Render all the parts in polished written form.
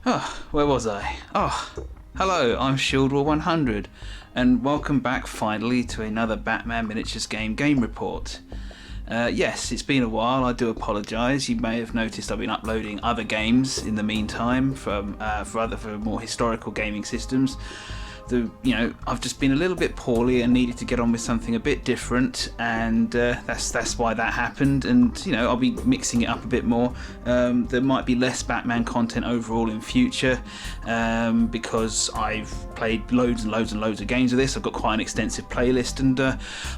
Oh, where was I? Oh, hello, I'm Shieldwar100, and welcome back finally to another Batman Miniatures game report. Yes, it's been a while, I do apologise. You may have noticed I've been uploading other games in the meantime for more historical gaming systems. I've just been a little bit poorly and needed to get on with something a bit different, and that's why that happened. And I'll be mixing it up a bit more. There might be less Batman content overall in future, because I've played loads and loads and loads of games of this. I've got quite an extensive playlist, and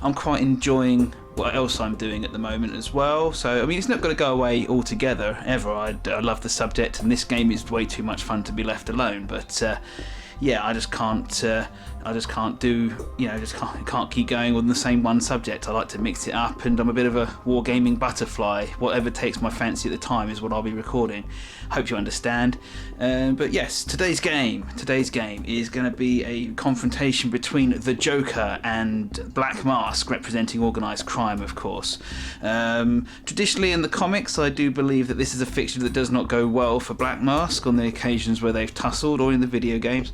I'm quite enjoying what else I'm doing at the moment as well. So I mean, it's not going to go away altogether ever. I love the subject, and this game is way too much fun to be left alone. But yeah, I just can't keep going on the same one subject. I like to mix it up, and I'm a bit of a wargaming butterfly. Whatever takes my fancy at the time is what I'll be recording. Hope you understand. But yes, today's game is going to be a confrontation between the Joker and Black Mask, representing organised crime, of course. Traditionally in the comics, I do believe that this is a fixture that does not go well for Black Mask on the occasions where they've tussled, or in the video games.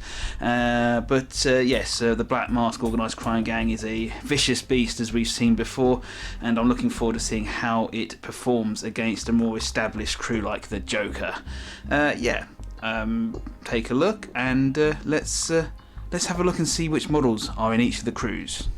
Yes, the Black Mask organised crime gang is a vicious beast, as we've seen before, and I'm looking forward to seeing how it performs against a more established crew like the Joker. Take a look, and let's have a look and see which models are in each of the crews.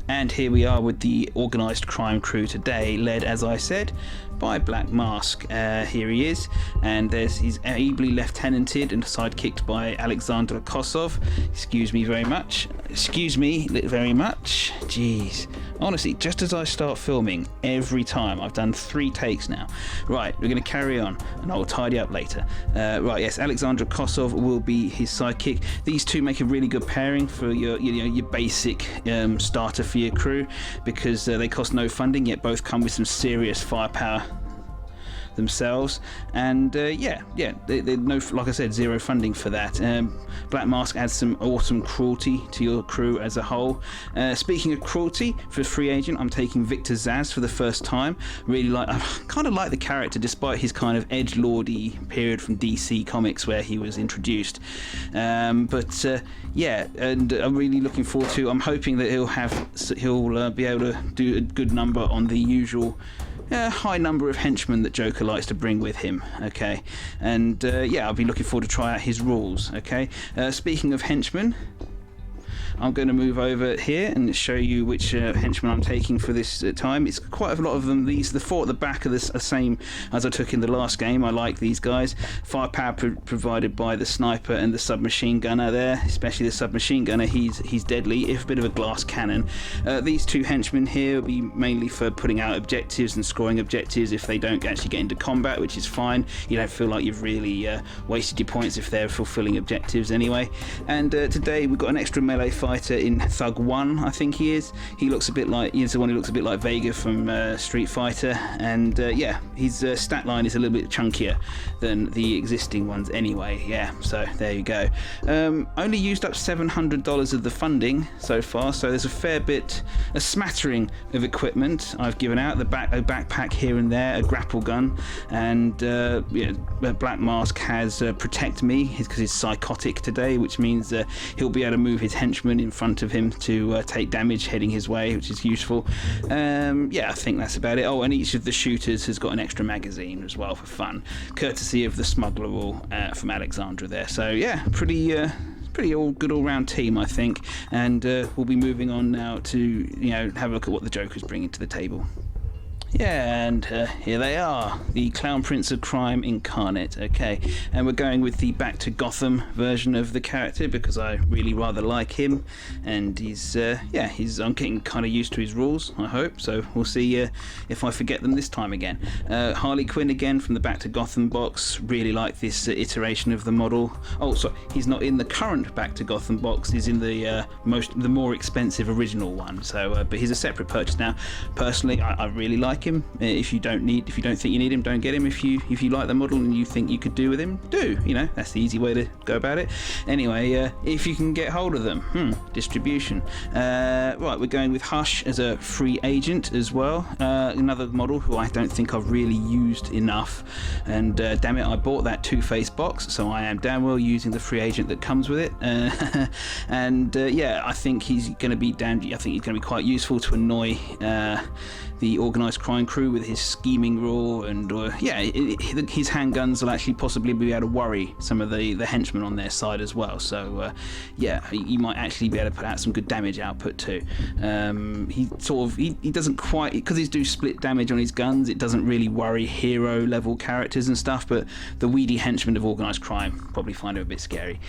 And here we are with the organised crime crew today, led, as I said, by Black Mask. Here he is, and he's ably lieutenanted and sidekicked by Alexander Kosov. Excuse me very much. Jeez. Honestly, just as I start filming, every time, I've done 3 takes now. Right, we're going to carry on, and I'll tidy up later. Right, yes, Alexander Kosov will be his sidekick. These two make a really good pairing for your basic starter for your crew, because they cost no funding, yet both come with some serious firepower themselves. And they no, like I said, zero funding for that. Black Mask adds some awesome cruelty to your crew as a whole. Speaking of cruelty, for Free Agent, I'm taking Victor Zsasz for the first time. I kind of like the character, despite his kind of edgelordy period from DC Comics where he was introduced. Yeah, and I'm really looking forward to. I'm hoping that he'll be able to do a good number on the usual high number of henchmen that Joker likes to bring with him. Okay, and I'll be looking forward to try out his rules. Okay, speaking of henchmen, I'm going to move over here and show you which henchmen I'm taking for this time. It's quite a lot of them. The 4 at the back are the same as I took in the last game. I like these guys. Firepower provided by the sniper and the submachine gunner there, especially the submachine gunner. He's deadly, if a bit of a glass cannon. These 2 henchmen here will be mainly for putting out objectives and scoring objectives if they don't actually get into combat, which is fine. You don't feel like you've really wasted your points if they're fulfilling objectives anyway. And today we've got an extra melee fighter in Thug 1, I think he is. He looks a bit like, he's the one who looks a bit like Vega from Street Fighter, and his stat line is a little bit chunkier than the existing ones anyway. Yeah, so there you go. Only used up $700 of the funding so far, so there's a smattering of equipment I've given out. A backpack here and there, a grapple gun, and Black Mask has Protect Me, because he's psychotic today, which means he'll be able to move his henchmen in front of him to take damage heading his way, which is useful. I think that's about it. Oh, and each of the shooters has got an extra magazine as well for fun, courtesy of the smuggler rule from Alexandra there. So yeah, pretty all good all-round team, I think. And we'll be moving on now to have a look at what the Joker's bringing to the table. Yeah, and here they are, the Clown Prince of Crime incarnate. Okay, and we're going with the Back to Gotham version of the character because I really rather like him, and he's I'm getting kind of used to his rules, I hope, so we'll see if I forget them this time again. Harley Quinn again from the Back to Gotham box. Really like this iteration of the model. Oh, sorry, he's not in the current Back to Gotham box, he's in the more expensive original one, so but he's a separate purchase now. Personally, I really like like him. If you don't think you need him, don't get him. If you like the model and you think you could do with him, do. That's the easy way to go about it. Anyway, if you can get hold of them, distribution. Right, we're going with Hush as a free agent as well. Another model who I don't think I've really used enough, and damn it, I bought that Two-Face box, so I am damn well using the free agent that comes with it. And yeah, I think he's going to be quite useful to annoy the organised crime crew with his scheming rule, and his handguns will actually possibly be able to worry some of the henchmen on their side as well. So he might actually be able to put out some good damage output too. He doesn't quite, because he's do split damage on his guns, it doesn't really worry hero level characters and stuff, but the weedy henchmen of organised crime probably find him a bit scary.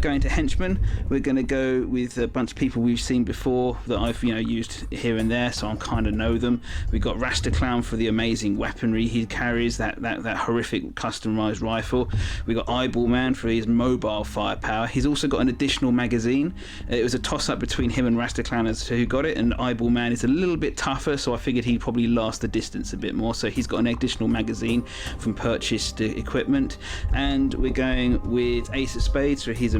Going to henchmen, we're going to go with a bunch of people we've seen before that I've used here and there, so I kind of know them. We've got Rasta Clown for the amazing weaponry he carries, that horrific customized rifle. We've got Eyeball Man for his mobile firepower. He's also got an additional magazine. It was a toss-up between him and Rasta Clown as to who got it, and Eyeball Man is a little bit tougher, so I figured he'd probably last the distance a bit more. So he's got an additional magazine from purchased equipment. And we're going with Ace of Spades for his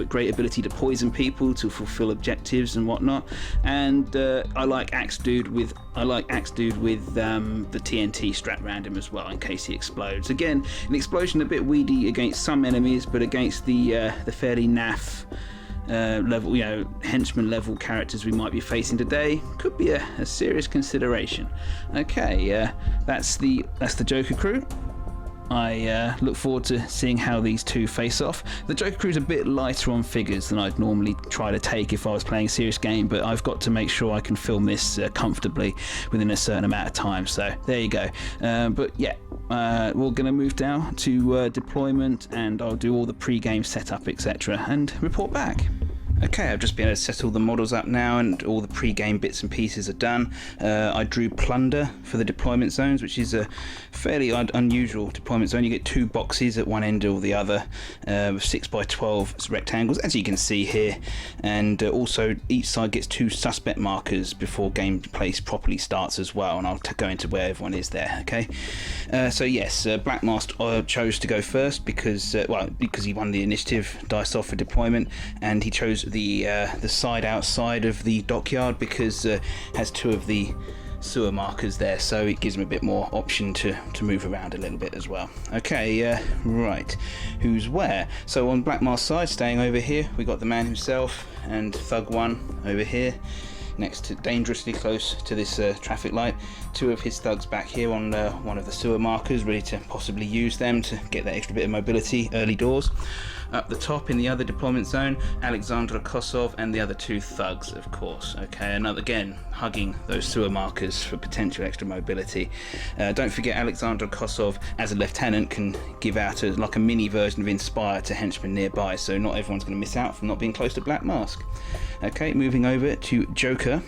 great ability to poison people to fulfill objectives and whatnot. And I like Axe Dude with the TNT strapped around him as well in case he explodes. Again, an explosion a bit weedy against some enemies, but against the fairly naff level, henchman level characters we might be facing today, could be a serious consideration. Okay, that's the Joker crew. I look forward to seeing how these two face off. The Joker crew's a bit lighter on figures than I'd normally try to take if I was playing a serious game, but I've got to make sure I can film this comfortably within a certain amount of time, so there you go. But yeah, we're going to move down to deployment, and I'll do all the pre-game setup, etc., and report back. Okay, I've just been able to set all the models up now, and all the pre-game bits and pieces are done. I drew Plunder for the deployment zones, which is a fairly unusual deployment zone. You get two boxes at one end or the other, with 6x12 rectangles, as you can see here, and also each side gets two suspect markers before gameplay properly starts as well, and I'll go into where everyone is there. Okay, so yes, Black Mask chose to go first because he won the initiative dice off for deployment, and he chose the side outside of the dockyard because it has two of the sewer markers there, so it gives him a bit more option to move around a little bit as well. Okay, right, who's where? So on Black Mask's side, staying over here, we got the man himself and Thug 1 over here, next to dangerously close to this traffic light. Two of his thugs back here on one of the sewer markers, ready to possibly use them to get that extra bit of mobility early doors. Up the top in the other deployment zone, Alexandra Kosov and the other two thugs, of course. Okay, another again hugging those sewer markers for potential extra mobility. Don't forget, Alexandra Kosov as a lieutenant can give out like a mini version of Inspire to henchmen nearby, so not everyone's going to miss out from not being close to Black Mask. Okay, moving over to Joker.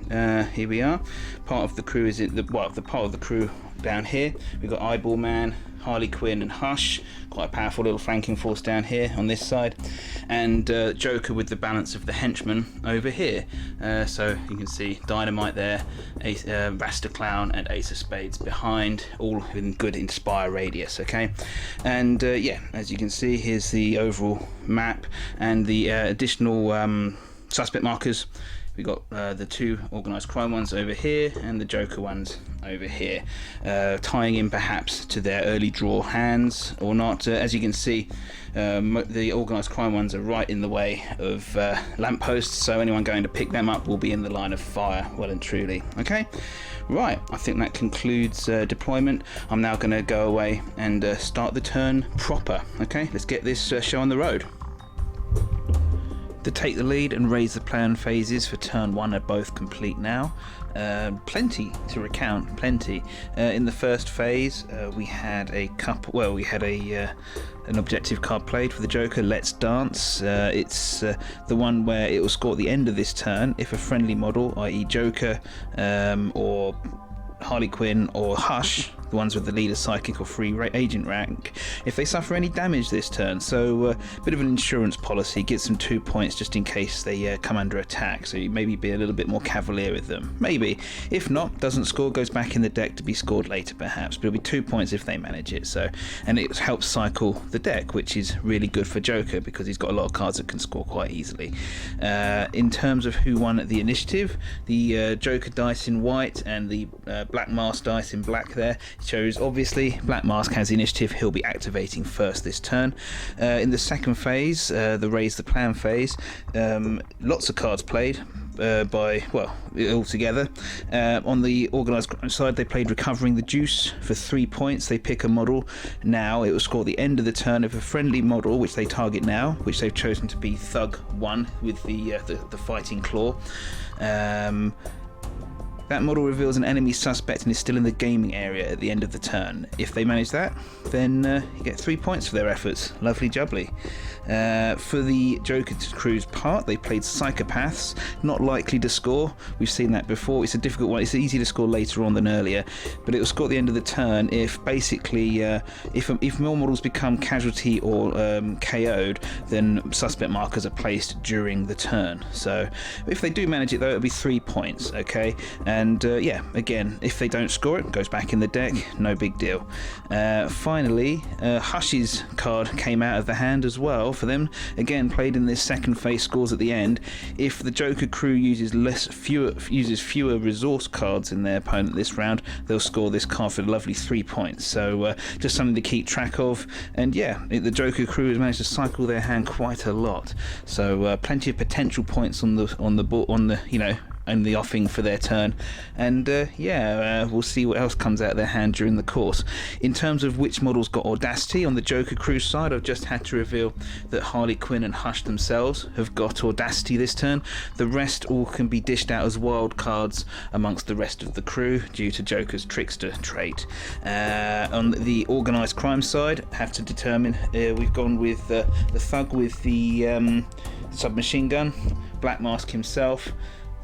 Here we are. Part of the crew is the part of the crew down here. We've got Eyeball Man, Harley Quinn and Hush, quite a powerful little flanking force down here on this side, and Joker with the balance of the henchmen over here. So you can see Dynamite there, Rasta Clown and Ace of Spades behind, all within good Inspire radius. Okay, and yeah, as you can see, here's the overall map and the additional suspect markers. We got the two organised crime ones over here and the Joker ones over here, tying in perhaps to their early draw hands or not. As you can see, the organised crime ones are right in the way of lampposts, so anyone going to pick them up will be in the line of fire, well and truly. Okay, right, I think that concludes deployment. I'm now going to go away and start the turn proper. Okay, let's get this show on the road. To take the lead and raise the plan phases for turn 1 are both complete now. Plenty to recount, plenty. In the first phase, we had an objective card played for the Joker, Let's Dance. It's the one where it will score at the end of this turn if a friendly model, i.e. Joker or Harley Quinn or Hush, the ones with the leader, psychic or free agent rank, if they suffer any damage this turn. So a bit of an insurance policy, gets them 2 points just in case they come under attack, so you maybe be a little bit more cavalier with them. Maybe. If not, doesn't score, goes back in the deck to be scored later perhaps, but it'll be 2 points if they manage it. So, and it helps cycle the deck, which is really good for Joker because he's got a lot of cards that can score quite easily. In terms of who won the initiative, the Joker dice in white and the Black Mask dice in black there shows obviously Black Mask has the initiative. He'll be activating first this turn. In the second phase, the Raise the Clan phase, lots of cards played altogether. On the Organised side, they played Recovering the Juice for 3 points. They pick a model now. It will score at the end of the turn if a friendly model, which they target now, which they've chosen to be Thug 1 with the fighting claw. That model reveals an enemy suspect and is still in the gaming area at the end of the turn. If they manage that, then you get 3 points for their efforts. Lovely jubbly. For the Joker crew's part, they played Psychopaths, not likely to score. We've seen that before. It's a difficult one. It's easy to score later on than earlier, but it will score at the end of the turn if basically if more models become casualty or KO'd, then suspect markers are placed during the turn. So if they do manage it though, it'll be 3 points. Okay. And yeah, again, if they don't score it, goes back in the deck, no big deal. Finally, Hush's card came out of the hand as well for them. Again, played in this second phase, scores at the end. If the Joker crew uses fewer resource cards in their opponent this round, they'll score this card for a lovely 3 points. So just something to keep track of. And yeah, the Joker crew has managed to cycle their hand quite a lot. So plenty of potential points on the and the offing for their turn, and we'll see what else comes out of their hand during the course. In terms of which models got Audacity, on the Joker crew side, I've just had to reveal that Harley Quinn and Hush themselves have got Audacity this turn. The rest all can be dished out as wild cards amongst the rest of the crew due to Joker's Trickster trait. On the Organised crime side, have to determine, we've gone with the Thug with the submachine gun, Black Mask himself,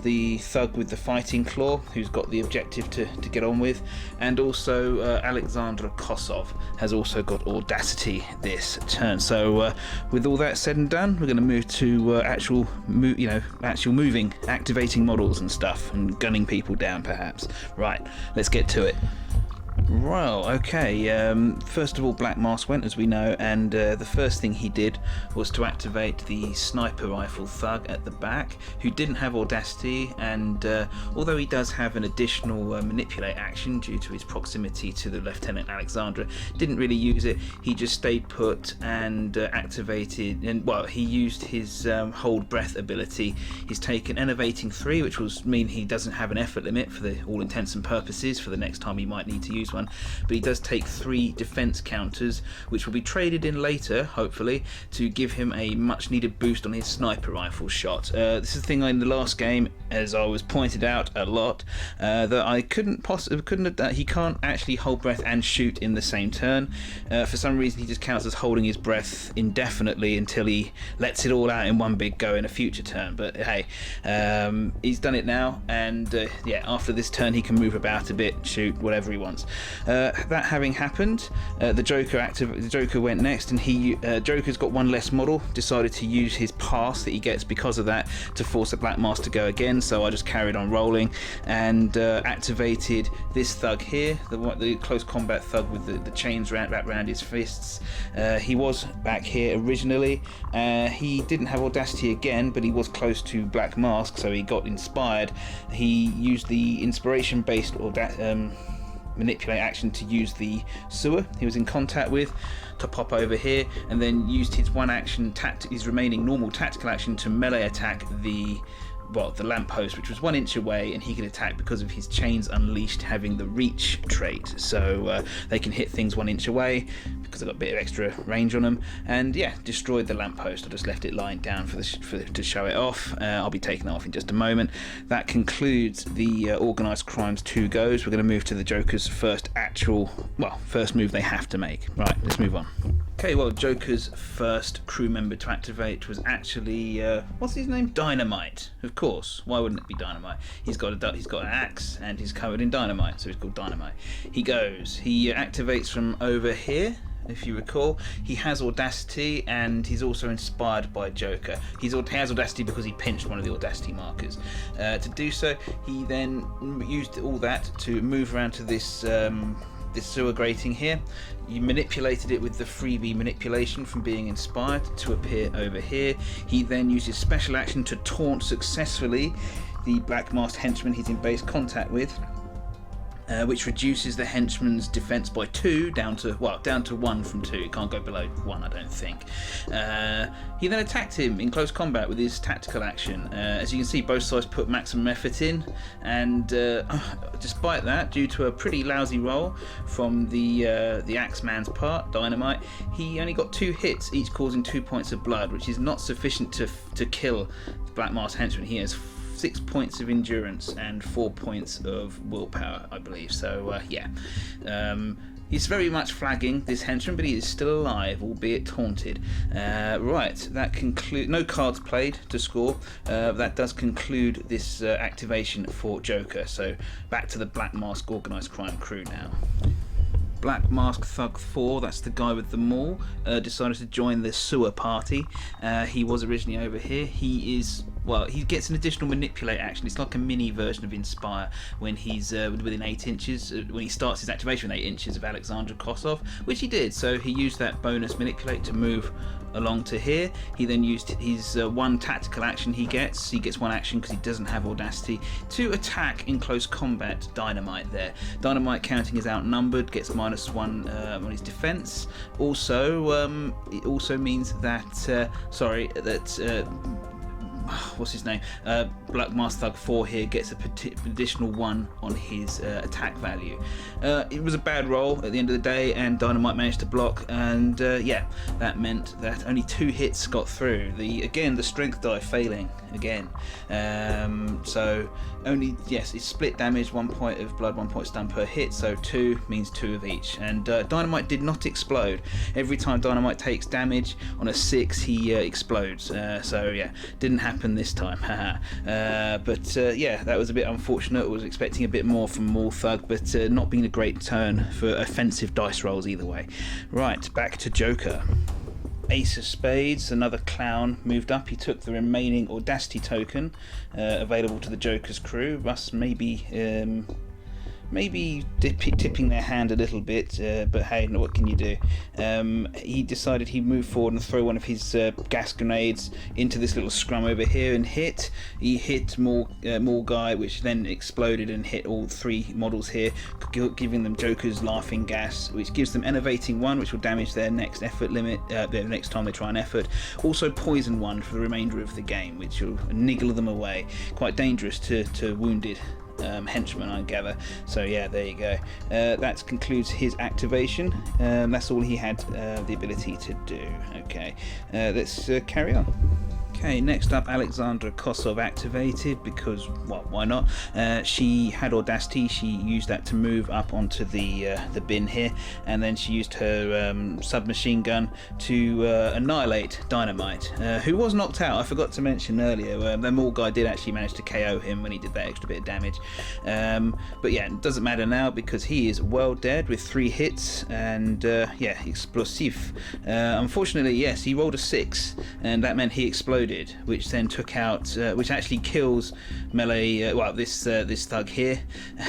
the Thug with the fighting claw, who's got the objective to get on with, and also Alexandra Kosov has also got Audacity this turn. So with all that said and done, we're going to move to actual moving, activating models and stuff, and gunning people down perhaps. Right, let's get to it. Well, okay, first of all, Black Mask went, as we know, and the first thing he did was to activate the sniper rifle Thug at the back, who didn't have Audacity, and although he does have an additional manipulate action due to his proximity to the Lieutenant Alexandra, didn't really use it. He just stayed put and activated, and well, he used his hold breath ability. He's taken Enervating 3, which will mean he doesn't have an effort limit for all intents and purposes for the next time he might need to use one, but he does take 3 defense counters, which will be traded in later, hopefully, to give him a much needed boost on his sniper rifle shot. This is the thing in the last game, as I was pointed out a lot, that I he can't actually hold breath and shoot in the same turn. For some reason, he just counts as holding his breath indefinitely until he lets it all out in one big go in a future turn. But hey, he's done it now, and yeah, after this turn he can move about a bit, shoot whatever he wants. That having happened, the Joker went next, and Joker's got one less model, decided to use his pass that he gets because of that to force the Black Mask to go again, so I just carried on rolling and activated this Thug here, the close combat Thug with the chains wrapped around his fists. He was back here originally. He didn't have Audacity again, but he was close to Black Mask, so he got inspired. He used the inspiration based manipulate action to use the sewer he was in contact with to pop over here, and then used his his remaining normal tactical action to melee attack the lamppost, which was 1 inch away, and he could attack because of his Chains Unleashed having the reach trait, so they can hit things 1 inch away because they've got a bit of extra range on them, and yeah, destroyed the lamppost. I just left it lying down to show it off. I'll be taking that off in just a moment. That concludes the Organised Crimes 2 goes. We're going to move to the Joker's first move they have to make. Right, let's move on. Okay, well, Joker's first crew member to activate was actually what's his name? Dynamite, of course. Why wouldn't it be Dynamite? He's got an axe and he's covered in dynamite, so he's called Dynamite. He activates from over here. If you recall, he has Audacity, and he's also inspired by Joker. He has Audacity because he pinched one of the Audacity markers. To do so, he then used all that to move around to this sewer grating here. You manipulated it with the freebie manipulation from being inspired to appear over here. He then uses special action to taunt successfully the black masked henchman he's in base contact with, which reduces the henchman's defense by 2 down to 1 from 2. It can't go below 1, I don't think. He then attacked him in close combat with his tactical action. As you can see, both sides put maximum effort in, and despite that, due to a pretty lousy roll from the Axeman's part, Dynamite, he only got 2 hits, each causing 2 points of blood, which is not sufficient to kill the Black Masked henchman. He has 6 points of endurance and 4 points of willpower, I believe. So he's very much flagging, this henchman, but he is still alive, albeit taunted. Right, that concludes. No cards played to score. That does conclude this activation for Joker. So back to the Black Mask Organised Crime crew now. Black Mask Thug 4, that's the guy with the maul, decided to join the sewer party. He was originally over here. He gets an additional manipulate action. It's like a mini version of Inspire when he's within 8 inches, when he starts his activation with 8 inches of Alexandra Kosov, which he did. So he used that bonus manipulate to move along to here. He then used his one tactical action he gets 1 action because he doesn't have Audacity, to attack in close combat Dynamite there. Dynamite, counting is outnumbered, gets -1 on his defense. Also, it also means that what's his name? Black Mask Thug 4 here gets an additional 1 on his attack value. It was a bad roll at the end of the day, and Dynamite managed to block, and that meant that only 2 hits got through. The strength die failing again. So only, it's split damage, 1 point of blood, 1 point stun per hit, so 2 means 2 of each. And Dynamite did not explode. Every time Dynamite takes damage on a 6, he explodes. Didn't happen this time. That was a bit unfortunate. I was expecting a bit more from Maul Thug, but not being a great turn for offensive dice rolls either way. Right, back to Joker. Ace of Spades, another clown, moved up. He took the remaining Audacity token available to the Joker's crew, thus maybe tipping their hand a little bit, but hey, what can you do? He decided he'd move forward and throw one of his gas grenades into this little scrum over here and hit. He hit more guy, which then exploded and hit all 3 models here, giving them Joker's laughing gas, which gives them Enervating 1, which will damage their next effort limit, the next time they try an effort. Also Poison 1 for the remainder of the game, which will niggle them away. Quite dangerous to wounded henchmen, I gather. So there you go. That concludes his activation. That's all he had the ability to do. Okay, let's carry on. Okay, next up, Alexandra Kosov activated because, why not? She had Audacity. She used that to move up onto the bin here, and then she used her submachine gun to annihilate Dynamite, who was knocked out. I forgot to mention earlier, the Maul guy did actually manage to KO him when he did that extra bit of damage. It doesn't matter now because he is well dead with 3 hits and explosive. Unfortunately, yes, he rolled a 6, and that meant he exploded, which then took out, which actually kills melee. This thug here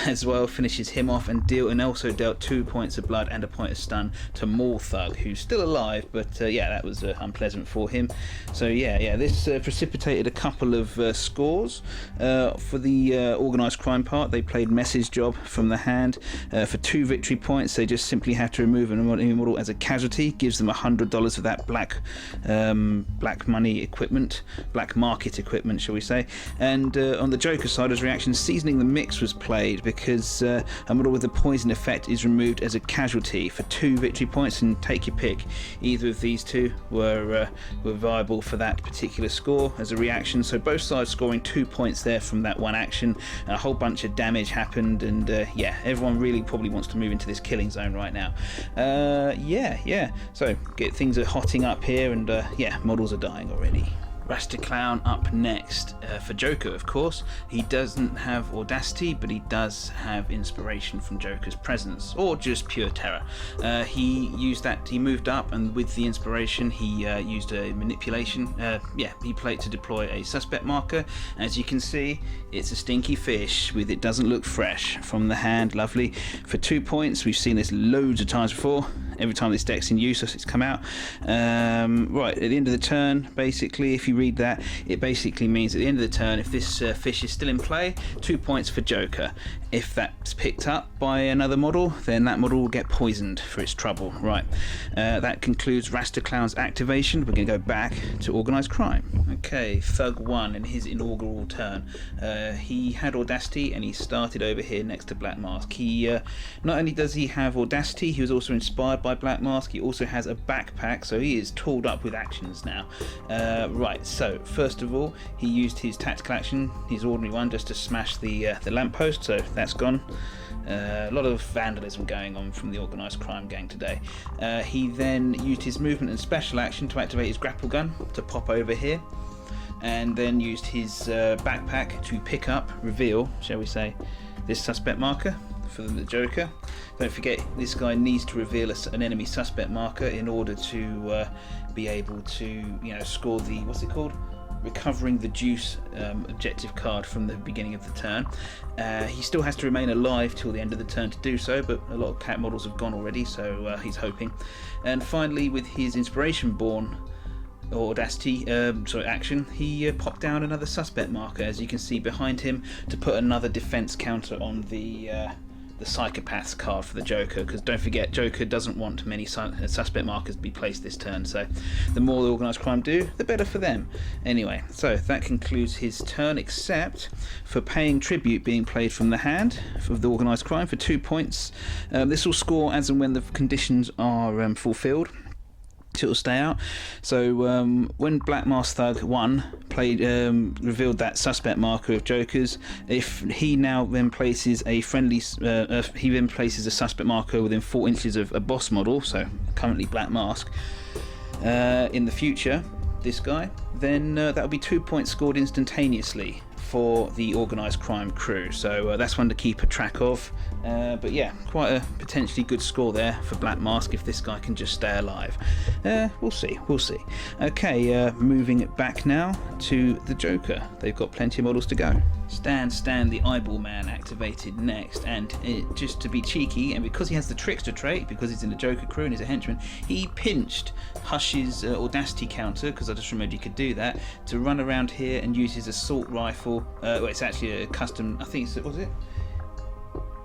as well, finishes him off, and also dealt 2 points of blood and a point of stun to Maul Thug, who's still alive, but that was unpleasant for him. So this precipitated a couple of scores for the organised crime part. They played Message Job from the hand for 2 victory points. They just simply have to remove an enemy model as a casualty. Gives them $100 of that black money equipment. black market equipment, shall we say. And on the Joker side, as reaction, Seasoning the Mix was played because a model with the poison effect is removed as a casualty for 2 victory points, and take your pick. Either of these two were viable for that particular score as a reaction. So both sides scoring 2 points there from that one action. A whole bunch of damage happened, and yeah, everyone really probably wants to move into this killing zone right now. Yeah. So things are hotting up here, and yeah, models are dying already. Rasta Clown up next for Joker, of course. He doesn't have Audacity, but he does have inspiration from Joker's presence, or just pure terror. He used that, he moved up, and with the inspiration he used a manipulation. He played to deploy a suspect marker. As you can see, it's a stinky fish with, it doesn't look fresh from the hand. Lovely. For 2 points, we've seen this loads of times before. Every time this deck's in use, it's come out. Right, at the end of the turn, basically, if you read that, it basically means at the end of the turn, if this fish is still in play, 2 points for Joker. If that's picked up by another model, then that model will get poisoned for its trouble. Right, that concludes Rasta Clown's activation. We're going to go back to Organised Crime. Okay, Thug 1 in his inaugural turn. He had Audacity, and he started over here next to Black Mask. He not only does he have Audacity, he was also inspired by Black Mask. He also has a backpack, so he is tooled up with actions now. Right, so first of all, he used his tactical action, his ordinary one, just to smash the lamppost, so that's gone. A lot of vandalism going on from the Organised Crime gang today. He then used his movement and special action to activate his grapple gun to pop over here, and then used his backpack to pick up, reveal, shall we say, this suspect marker for the Joker. Don't forget, this guy needs to reveal an enemy suspect marker in order to be able to, score the, what's it called? Recovering the juice objective card from the beginning of the turn. He still has to remain alive till the end of the turn to do so, but a lot of cat models have gone already, so he's hoping. And finally, with his Inspiration Born Audacity action, he popped down another suspect marker, as you can see behind him, to put another defense counter on the Psychopaths card for the Joker, because don't forget, Joker doesn't want many suspect markers to be placed this turn, so the more the Organised Crime do, the better for them. Anyway, so that concludes his turn, except for paying tribute being played from the hand for the Organised Crime for 2 points. This will score as and when the conditions are fulfilled. It'll stay out. So when Black Mask Thug 1 played, revealed that suspect marker of Joker's, if he now then places a friendly, he then places a suspect marker within 4 inches of a boss model, so currently Black Mask, in the future, this guy, then that'll be 2 points scored instantaneously for the Organised Crime crew, so that's one to keep a track of. But yeah, quite a potentially good score there for Black Mask if this guy can just stay alive. We'll see. Okay, moving it back now to the Joker. They've got plenty of models to go. Stan the Eyeball Man activated next, and just to be cheeky, and because he has the Trickster trait, because he's in the Joker crew and he's a henchman, he pinched Hush's Audacity counter, because I just remembered you could do that, to run around here and use his assault rifle. Well, it's actually a custom, I think it's, was it?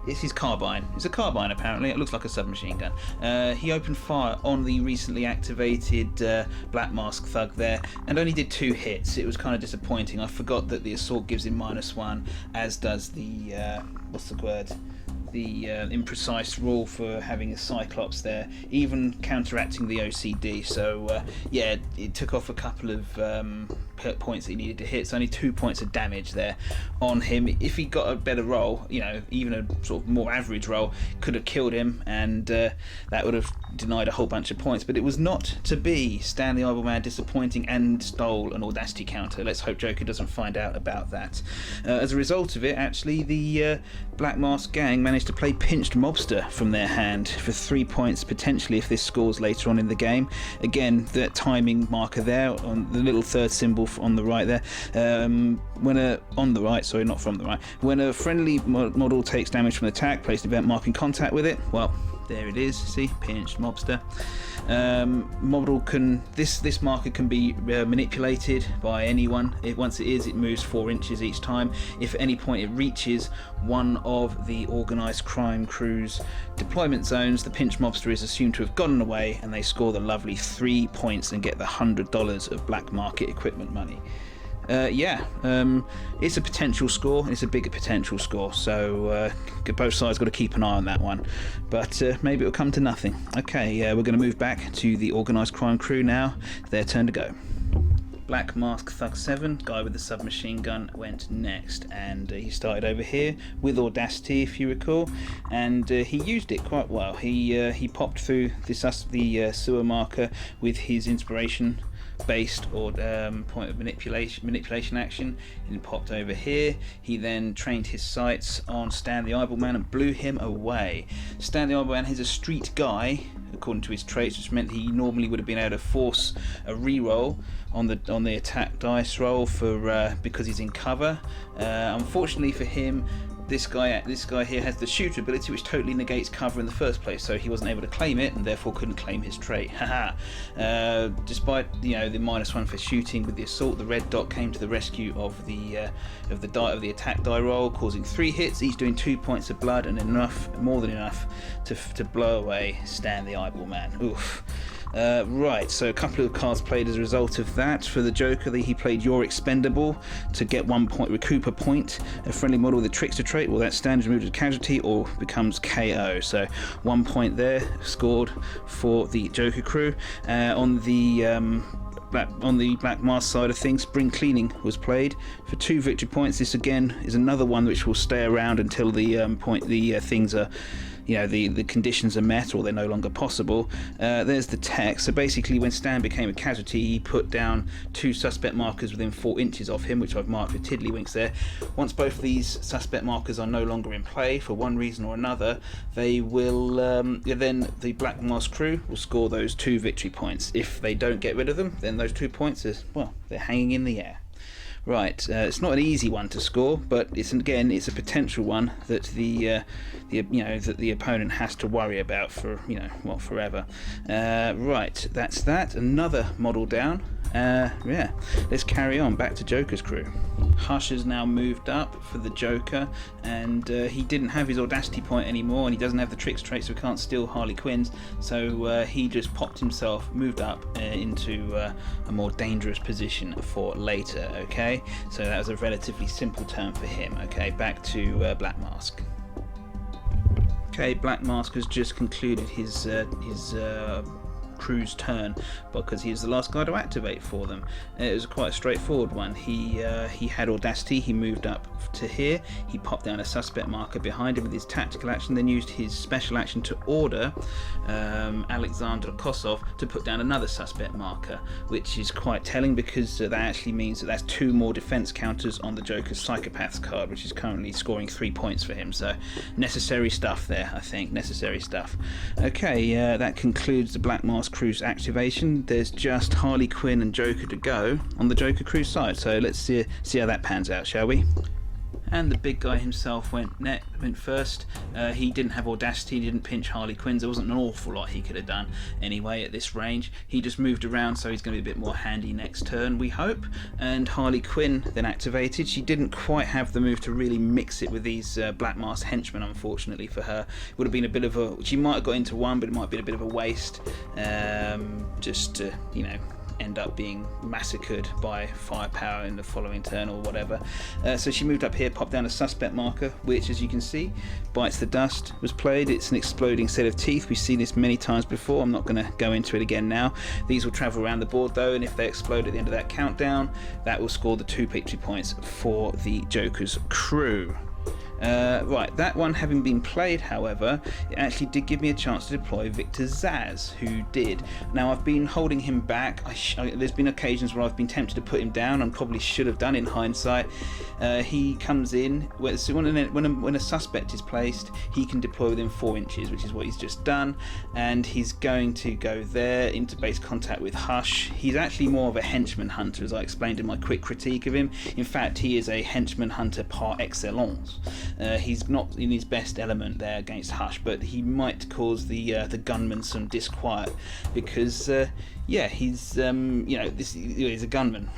It's his carbine. It's a carbine, apparently. It looks like a submachine gun. He opened fire on the recently activated Black Mask Thug there, and only did 2 hits. It was kind of disappointing. I forgot that the assault gives him -1, as does the what's the word? The imprecise rule for having a Cyclops there, even counteracting the OCD. So yeah, it took off a couple of points that he needed to hit. So only 2 points of damage there on him. If he got a better roll, even a sort of more average roll, could have killed him, and that would have denied a whole bunch of points. But it was not to be. Stan the Eyeball Man disappointing and stole an Audacity counter. Let's hope Joker doesn't find out about that. As a result of it, actually, the Black Mask gang managed to play Pinched Mobster from their hand for 3 points potentially if this scores later on in the game. Again, that timing marker there on the little third symbol on the right there. On the right, sorry, not from the right. When a friendly model takes damage from an attack, place an event mark in contact with it. Well, there it is, see, Pinched Mobster. This marker can be manipulated by anyone. Once it moves 4 inches each time. If at any point it reaches one of the organised crime crew's deployment zones, the pinch mobster is assumed to have gotten away, and they score the lovely 3 points and get the $100 of black market equipment money. It's a potential score, and it's a bigger potential score, so both sides got to keep an eye on that one, but maybe it'll come to nothing. Okay, we're going to move back to the organised crime crew now. Their turn to go. Black Mask Thug 7, guy with the submachine gun, went next, and he started over here with Audacity, if you recall, and he used it quite well. He popped through the sewer marker with his inspiration based or point of manipulation action, and popped over here. He then trained his sights on Stan the Eyebalman and blew him away. Stan the Eyebalman is a street guy according to his traits, which meant he normally would have been able to force a reroll on the attack dice roll for because he's in cover. Unfortunately for him, this guy here has the shooter ability, which totally negates cover in the first place, so he wasn't able to claim it and therefore couldn't claim his trait. Haha. Despite the -1 for shooting with the assault, the red dot came to the rescue of the attack die roll, causing 3 hits, each doing 2 points of blood, and more than enough to blow away Stan the Eyebalman. Oof. Right, so a couple of cards played as a result of that. For the Joker, he played You're Expendable to get 1 point, recoup a point. A friendly model with a Trickster trait, well, that stands removed as casualty or becomes KO. So 1 point there scored for the Joker crew. On the Black Mask side of things, Spring Cleaning was played for 2 victory points. This again is another one which will stay around until the things are, the conditions are met or they're no longer possible. There's the text. So basically, when Stan became a casualty, he put down 2 suspect markers within 4 inches of him, which I've marked with tiddlywinks there. Once both of these suspect markers are no longer in play for one reason or another, they will then the Black Mask crew will score those 2 victory points. If they don't get rid of them, then those 2 points they're hanging in the air. Right, it's not an easy one to score, but it's a potential one that the opponent has to worry about for forever. Right, that's that. Another model down. Let's carry on back to Joker's crew. Hush has now moved up for the Joker, and he didn't have his Audacity point anymore, and he doesn't have the Tricks trait, so he can't steal Harley Quinn's, so he just popped himself, moved up into a more dangerous position for later. Okay, so that was a relatively simple turn for him. Okay, back to Black Mask. Okay, Black Mask has just concluded his crew's turn because he was the last guy to activate for them. It was quite a straightforward one. He had Audacity, he moved up to here, he popped down a suspect marker behind him with his tactical action, then used his special action to order Alexander Kosov to put down another suspect marker, which is quite telling because that actually means that that's 2 more defense counters on the Joker's Psychopaths card, which is currently scoring 3 points for him. So necessary stuff there, I think. Necessary stuff. Okay, that concludes the Black Mask crew's activation. There's just Harley Quinn and Joker to go on the Joker crew side, so let's see how that pans out, shall we? And the big guy himself went first. He didn't have Audacity, he didn't pinch Harley Quinn's. There wasn't an awful lot he could have done anyway at this range. He just moved around, so he's going to be a bit more handy next turn, we hope. And Harley Quinn then activated. She didn't quite have the move to really mix it with these Black Mask henchmen, unfortunately for her. It would have been a bit of a... She might have got into one, but it might have been a bit of a waste. Just to, end up being massacred by firepower in the following turn or whatever. So she moved up here, popped down a suspect marker, which, as you can see, bites the dust, was played. It's an exploding set of teeth. We've seen this many times before. I'm not going to go into it again now. These will travel around the board though, and if they explode at the end of that countdown, that will score the 2 victory points for the Joker's crew. Right, that one having been played, however, it actually did give me a chance to deploy Victor Zsasz, who did. Now, I've been holding him back. There's been occasions where I've been tempted to put him down and probably should have done in hindsight. He comes in, so when a suspect is placed, he can deploy within 4 inches, which is what he's just done, and he's going to go there into base contact with Hush. He's actually more of a henchman hunter, as I explained in my quick critique of him. In fact, he is a henchman hunter par excellence. He's not in his best element there against Hush, but he might cause the gunman some disquiet because he's he's a gunman,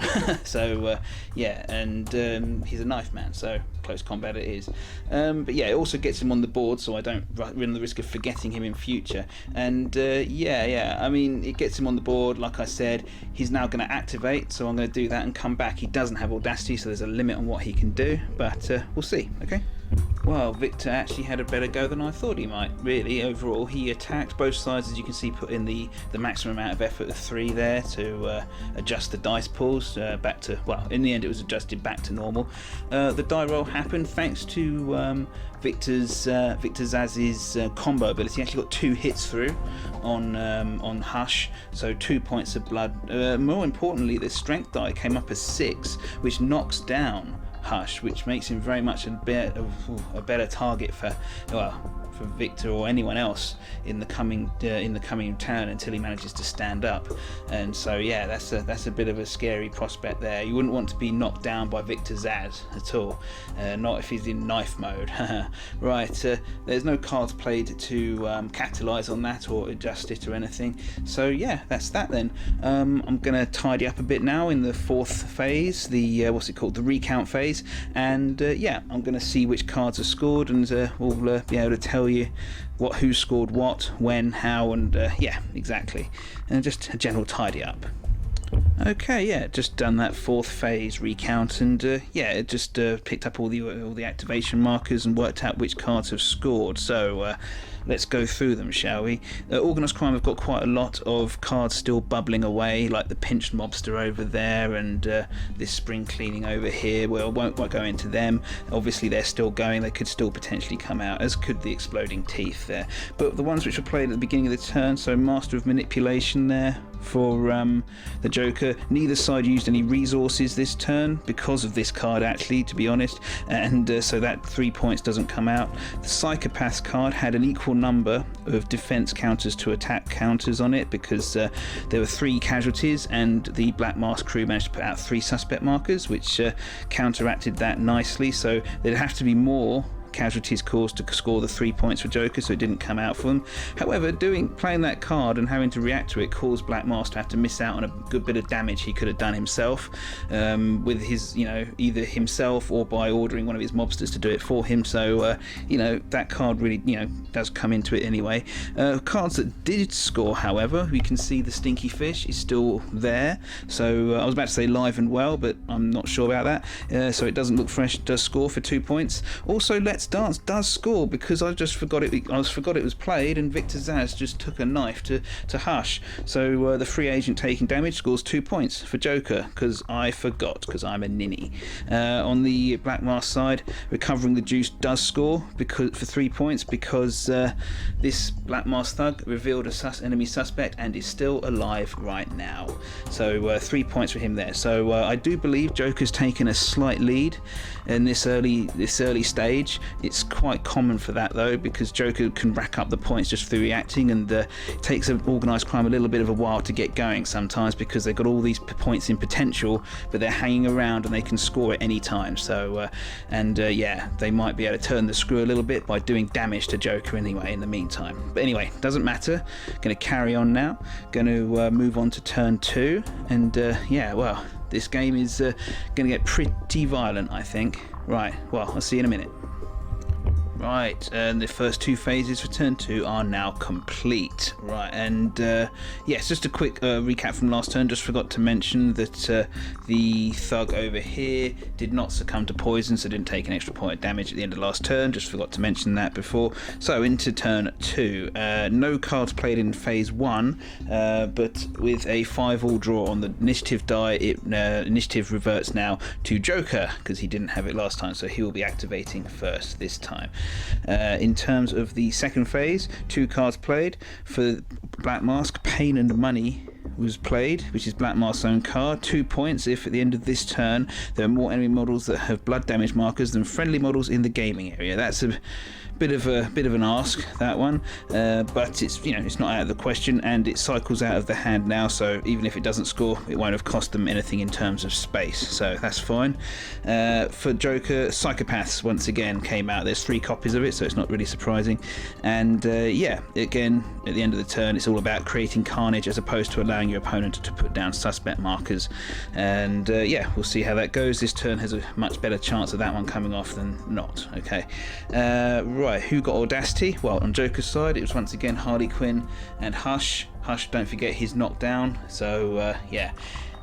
so and he's a knife man, so close combat it is. But yeah, it also gets him on the board, so I don't run the risk of forgetting him in future. And I mean, it gets him on the board. Like I said, he's now going to activate, so I'm going to do that and come back. He doesn't have audacity, so there's a limit on what he can do, but we'll see. Okay. Well, Victor actually had a better go than I thought he might, really. Overall, he attacked both sides, as you can see, put in the maximum amount of effort of 3 there to adjust the dice pools back to, well, in the end it was adjusted back to normal. The die roll happened thanks to Victor Zaz's combo ability. He actually got 2 hits through on Hush, so 2 points of blood. More importantly, the strength die came up as 6, which knocks down Hush, which makes him very much a better target for Victor or anyone else in the coming turn until he manages to stand up. And so yeah, that's a bit of a scary prospect there. You wouldn't want to be knocked down by Victor Zaz at all, not if he's in knife mode. Right, there's no cards played to capitalize on that or adjust it or anything, so yeah, that's that then. I'm gonna tidy up a bit now in the 4th phase, the the recount phase, and I'm gonna see which cards are scored, and we'll be able to tell you who scored what, when, how, and exactly, and just a general tidy up. Okay, yeah, just done that 4th phase recount, and it just picked up all the activation markers and worked out which cards have scored. So let's go through them, shall we? Organised Crime have got quite a lot of cards still bubbling away, like the pinched mobster over there, and this spring cleaning over here. Well, won't go into them. Obviously, they're still going. They could still potentially come out, as could the exploding teeth there. But the ones which were played at the beginning of the turn, so Master of Manipulation there for the Joker. Neither side used any resources this turn because of this card, actually, to be honest, and so that 3 points doesn't come out. The Psychopath card had an equal number of defense counters to attack counters on it because there were 3 casualties, and the Black Mask crew managed to put out 3 suspect markers, which counteracted that nicely. So there'd have to be more casualties caused to score the 3 points for Joker, so it didn't come out for them. However, playing that card and having to react to it caused Black Mask to have to miss out on a good bit of damage he could have done himself, with his, either himself or by ordering one of his mobsters to do it for him. So that card really does come into it anyway. Cards that did score, however, we can see the Stinky Fish is still there, so I was about to say live and well, but I'm not sure about that, so it doesn't look fresh. It does score for 2 points. Also, Let's Dance does score because I forgot it was played, and Victor Zaz just took a knife to Hush. So the free agent taking damage scores 2 points for Joker because I forgot, because I'm a ninny. On the Black Mask side, Recovering the Juice does score for 3 points because this Black Mask thug revealed a enemy suspect and is still alive right now. So 3 points for him there. So I do believe Joker's taken a slight lead in this early stage. It's quite common for that though, because Joker can rack up the points just through reacting, and it takes an Organised Crime a little bit of a while to get going sometimes because they've got all these points in potential, but they're hanging around and they can score at any time. So they might be able to turn the screw a little bit by doing damage to Joker anyway in the meantime. But anyway, doesn't matter. Going to carry on now. Going to move on to turn 2, and this game is going to get pretty violent, I think. Right, well, I'll see you in a minute. Right, and the first 2 phases for turn 2 are now complete. Right, and yes, just a quick recap from last turn. Just forgot to mention that the thug over here did not succumb to poison, so didn't take an extra point of damage at the end of last turn. Just forgot to mention that before. So into turn 2. No cards played in phase 1, but with a 5-all draw on the initiative die, initiative reverts now to Joker because he didn't have it last time, so he will be activating first this time. In terms of the second phase, 2 cards played for Black Mask, Pain and Money was played, which is Black Mask's own card. 2 points if at the end of this turn there are more enemy models that have blood damage markers than friendly models in the gaming area. That's a bit of an ask, that one, but it's, you know, it's not out of the question, and it cycles out of the hand now, so even if it doesn't score, it won't have cost them anything in terms of space, so that's fine. For Joker, Psychopaths once again came out. There's 3 copies of it, so it's not really surprising, and yeah, again, at the end of the turn, it's all about creating carnage as opposed to allowing your opponent to put down suspect markers, and yeah, we'll see how that goes. This turn has a much better chance of that one coming off than not. Okay, right, who got Audacity? Well, on Joker's side, it was once again Harley Quinn and Hush. Hush, don't forget, he's knocked down, so yeah,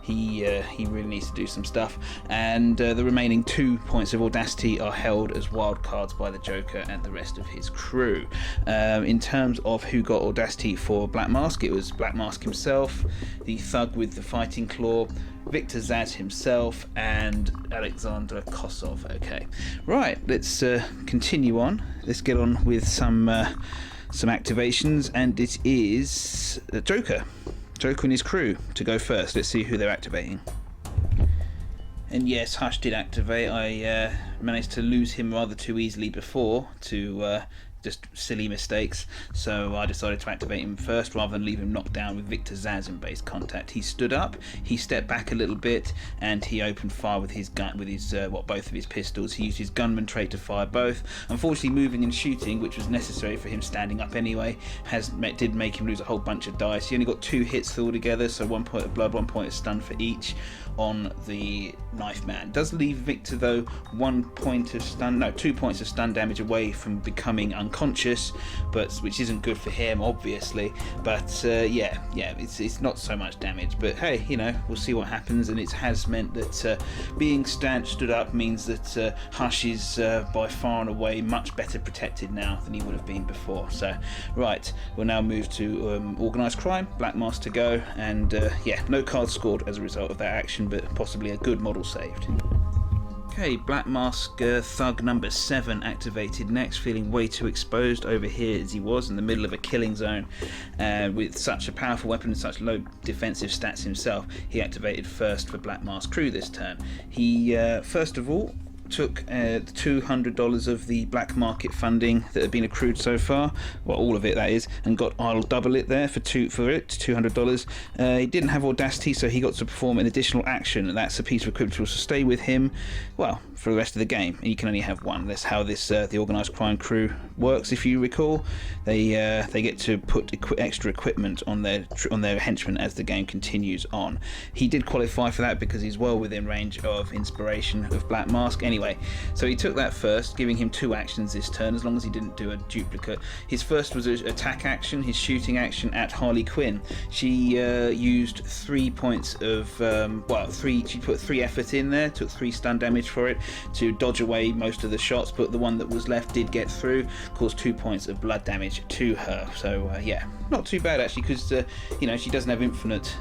he really needs to do some stuff, and the remaining 2 points of Audacity are held as wild cards by the Joker and the rest of his crew. In terms of who got Audacity for Black Mask, it was Black Mask himself, the Thug with the Fighting Claw, Victor Zsasz himself, and Alexander Kosov. Okay, right, let's continue on. Let's get on with some activations, and it is Joker and his crew to go first. Let's see who they're activating. And yes, Hush did activate. I managed to lose him rather too easily before to just silly mistakes, so I decided to activate him first rather than leave him knocked down with Victor Zsasz in base contact. He stood up, he stepped back a little bit, and he opened fire with his gun, with his both of his pistols. He used his gunman trait to fire both. Unfortunately, moving and shooting, which was necessary for him standing up anyway, did make him lose a whole bunch of dice. He only got 2 hits altogether, so 1 point of blood, 1 point of stun for each on the Knife Man. Does leave Victor though 2 points of stun damage away from becoming unconscious, but which isn't good for him, obviously. But yeah, it's not so much damage. But hey, you know, we'll see what happens, and it has meant that being stood up means that Hush is by far and away much better protected now than he would have been before. So right, we'll now move to Organised Crime, Black Mask to go, and yeah, no cards scored as a result of that action, but possibly a good model saved. Okay, Black Mask Thug number 7 activated next, feeling way too exposed over here as he was in the middle of a killing zone with such a powerful weapon and such low defensive stats himself. He activated first for Black Mask crew this turn. He first of all took $200 of the black market funding that had been accrued so far, well, all of it that is, and got I'll double it there for $200. He didn't have Audacity, so he got to perform an additional action, and that's a piece of equipment which will stay with him, well, for the rest of the game, and you can only have one. That's how this the Organised Crime crew works. If you recall, they get to put extra equipment on their henchmen as the game continues on. He did qualify for that because he's well within range of inspiration of Black Mask. Anyway, so he took that first, giving him 2 actions this turn, as long as he didn't do a duplicate. His first was an attack action, his shooting action at Harley Quinn. She used 3 points of she put 3 effort in there, took 3 stun damage for it to dodge away most of the shots, but the one that was left did get through, caused 2 points of blood damage to her. So yeah, not too bad actually, because you know, she doesn't have infinite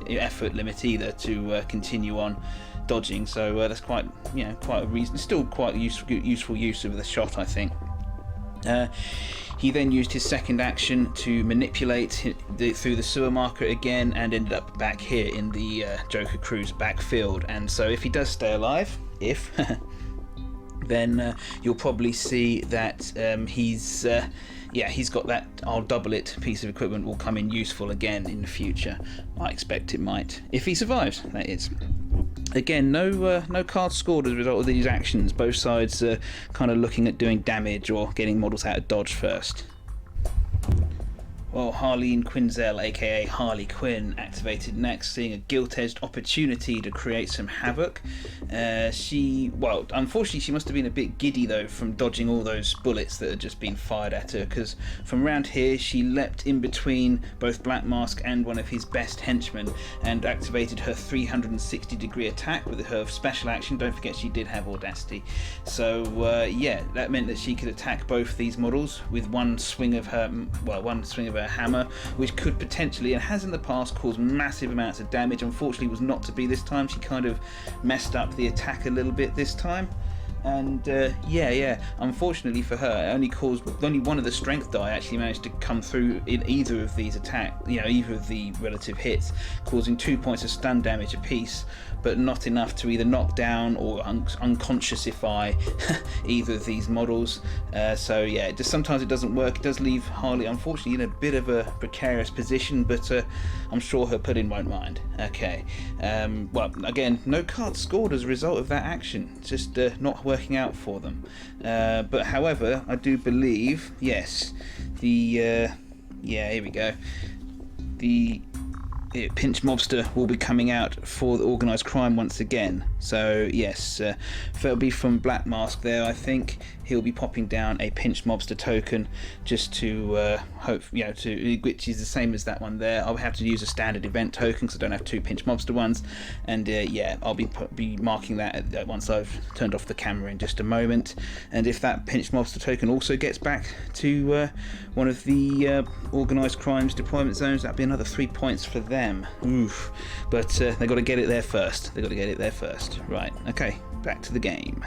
effort limit either to continue on dodging, so that's quite a reason, still quite useful use of the shot, I think. He then used his second action to manipulate through the sewer marker again, and ended up back here in the Joker crew's backfield. And so if he does stay alive, then you'll probably see that he's got that I'll double it piece of equipment will come in useful again in the future. I expect it might, if he survives, that is. Again, no cards scored as a result of these actions. Both sides are kind of looking at doing damage or getting models out of dodge first. Well, Harleen Quinzel, aka Harley Quinn, activated next, seeing a gilt-edged opportunity to create some havoc. Unfortunately, she must have been a bit giddy though from dodging all those bullets that had just been fired at her, because from around here she leapt in between both Black Mask and one of his best henchmen and activated her 360-degree attack with her special action. Don't forget she did have Audacity. So yeah, that meant that she could attack both these models with one swing of her hammer, which could potentially, and has in the past, caused massive amounts of damage. Unfortunately, was not to be this time. She kind of messed up the attack a little bit this time. And yeah. Unfortunately for her, only one of the strength die actually managed to come through in either of these attacks. Either of the relative hits, causing 2 points of stun damage apiece, but not enough to either knock down or unconsciousify either of these models. So yeah, sometimes it doesn't work. It does leave Harley, unfortunately, in a bit of a precarious position, but I'm sure her pudding won't mind. Okay. Well, again, no cards scored as a result of that action. It's just not working out for them. But however, I do believe, yes, here we go. The Pinch Mobster will be coming out for the organised crime once again. So yes, that'll be from Black Mask there. I think he'll be popping down a Pinch Mobster token just to hope, which is the same as that one there. I'll have to use a standard event token because I don't have 2 Pinch Mobster ones, and I'll be marking that once I've turned off the camera in just a moment. And if that Pinch Mobster token also gets back to one of the organised crimes deployment zones, that'll be another 3 points for them. Oof. But they've got to get it there first. Right, okay, back to the game.